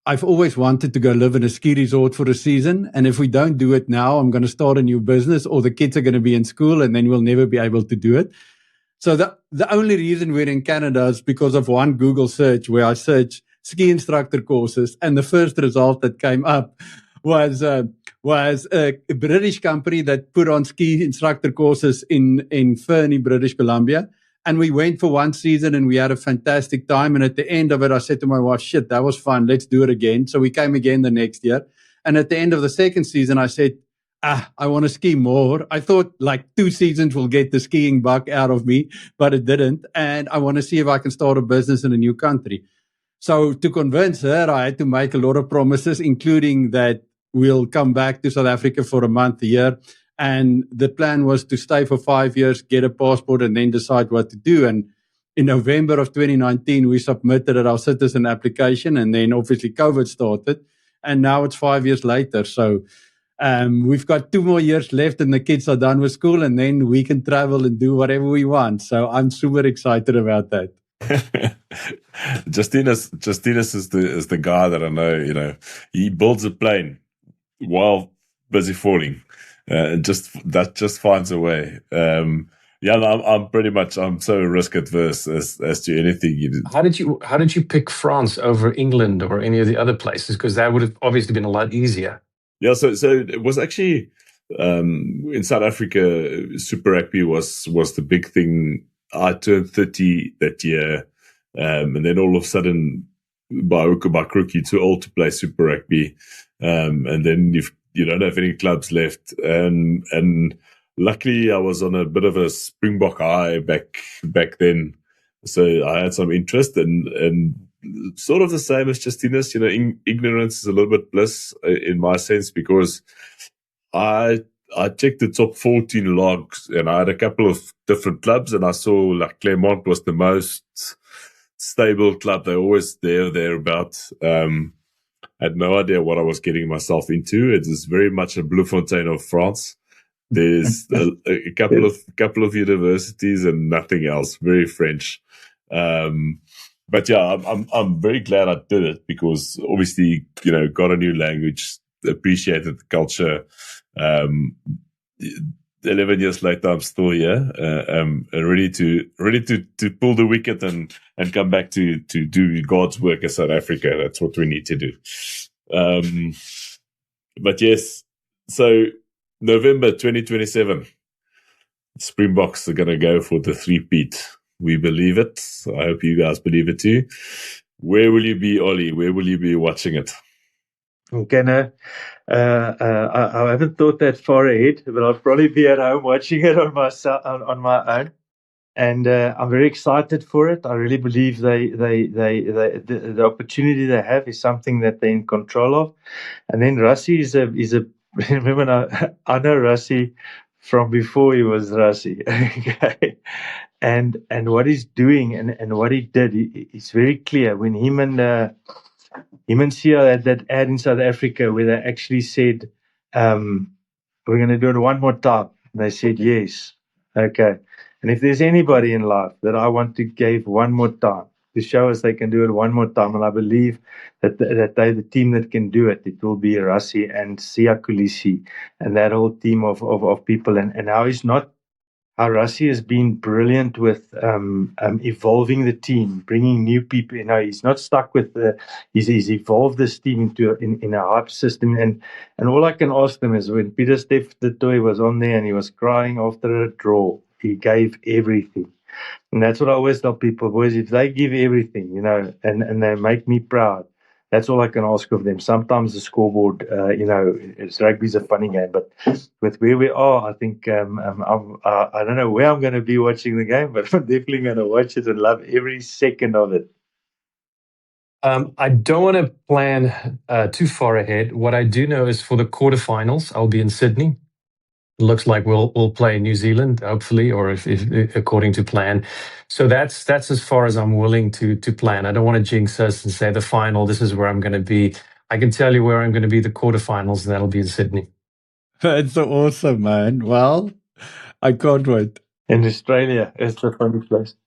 I've always wanted to go live in a ski resort for a season. And if we don't do it now, I'm going to start a new business, or the kids are going to be in school, and then we'll never be able to do it. So the only reason we're in Canada is because of one Google search where I searched ski instructor courses. And the first result that came up was a British company that put on ski instructor courses in Fernie, British Columbia. And we went for 1 season, and we had a fantastic time. And at the end of it, I said to my wife, shit, that was fun. Let's do it again. So we came again the next year. And at the end of the second season, I said, I want to ski more. I thought like 2 seasons will get the skiing bug out of me, but it didn't. And I want to see if I can start a business in a new country. So to convince her, I had to make a lot of promises, including that we'll come back to South Africa for a month a year. And the plan was to stay for 5 years, get a passport, and then decide what to do. And in November of 2019, we submitted our citizen application, and then obviously COVID started. And now it's 5 years later. So we've got 2 more years left, and the kids are done with school, and then we can travel and do whatever we want. So I'm super excited about that. Justinus is the guy that I know, you know, he builds a plane while busy falling. That just finds a way. Yeah, I'm so risk adverse as to anything. How did you pick France over England or any of the other places? Because that would have obviously been a lot easier. Yeah, so it was actually in South Africa, Super Rugby was the big thing. I turned 30 that year, and then all of a sudden, by hook or by crook, you're too old to play Super Rugby, and then you don't have any clubs left, and luckily I was on a bit of a Springbok high back then, so I had some interest, and sort of the same as Justinas, ignorance is a little bit bliss in my sense, because I checked the top 14 logs, and I had a couple of different clubs, and I saw like Clermont was the most stable club. They're always thereabouts. Had no idea what I was getting myself into. It is very much a Bloemfontein of France. There's a couple of universities and nothing else. Very French. But yeah, I'm very glad I did it, because obviously, got a new language, appreciated the culture. 11 years later, I'm still here, ready to pull the wicket and come back to do God's work in South Africa. That's what we need to do. But yes, so November 2027, Springboks are going to go for the three-peat. We believe it. I hope you guys believe it too. Where will you be, Ollie? Where will you be watching it? Okay, no. I haven't thought that far ahead, but I'll probably be at home watching it on my own, and I'm very excited for it. I really believe the opportunity they have is something that they're in control of. And then Rassie is a remember, I know Rassie from before he was Rassie. Okay, and what he's doing and what he did, it's very clear when him and Sia had that ad in South Africa where they actually said, we're going to do it one more time. And they said, yes. Okay. And if there's anybody in life that I want to give one more time to show us they can do it one more time, and I believe that they're the team that can do it, it will be Rassie and Sia Kolisi and that whole team of people. And now how Rassie has been brilliant with evolving the team, bringing new people. He's not stuck with he's evolved this team into in a hype system. And all I can ask them is, when Pieter-Steph du Toit was on there and he was crying after a draw, he gave everything. And that's what I always tell people, boys, if they give everything, and they make me proud, that's all I can ask of them. Sometimes the scoreboard, rugby's a funny game, but with where we are, I think I don't know where I'm going to be watching the game, but I'm definitely going to watch it and love every second of it. I don't want to plan too far ahead. What I do know is for the quarterfinals, I'll be in Sydney. It looks like we'll play New Zealand, hopefully, or if according to plan. So that's as far as I'm willing to plan. I don't want to jinx us and say the final, this is where I'm going to be. I can tell you where I'm going to be the quarterfinals, and that'll be in Sydney. That's awesome, man. Well, I can't wait. In Australia is 'n funny place.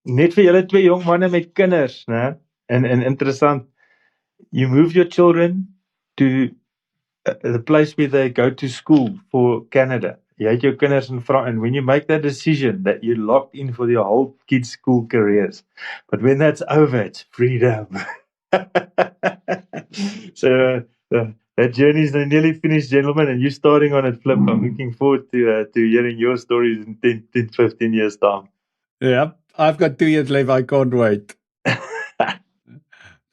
Net vir julle twee jong manne met kinders, né? En interessant. You move your children to the place where they go to school for Canada. Jy het jou kinders in France, and when you make that decision that you're locked in for your whole kids' school careers, but when that's over, it's freedom. So that journey is nearly finished, gentlemen, and you're starting on it, Flip. I'm looking forward to hearing your stories in 10, 15 years' time. Yep, I've got 2 years left. I can't wait.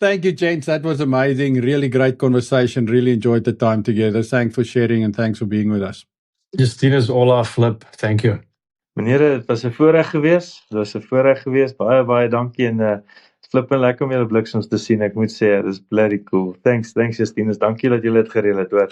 Thank you, gents. That was amazing. Really great conversation. Really enjoyed the time together. Thanks for sharing and thanks for being with us. Justinas, Ola, Flip, thank you. Meneer, het was 'n voorreg geweest. Dit was 'n voorreg geweest. Baie dankie en Flip en lekker om julle bliksems te sien. Ek moet sê, dit is bloody cool. Thanks Justinas. Dankie dat julle dit gereël het, hoor.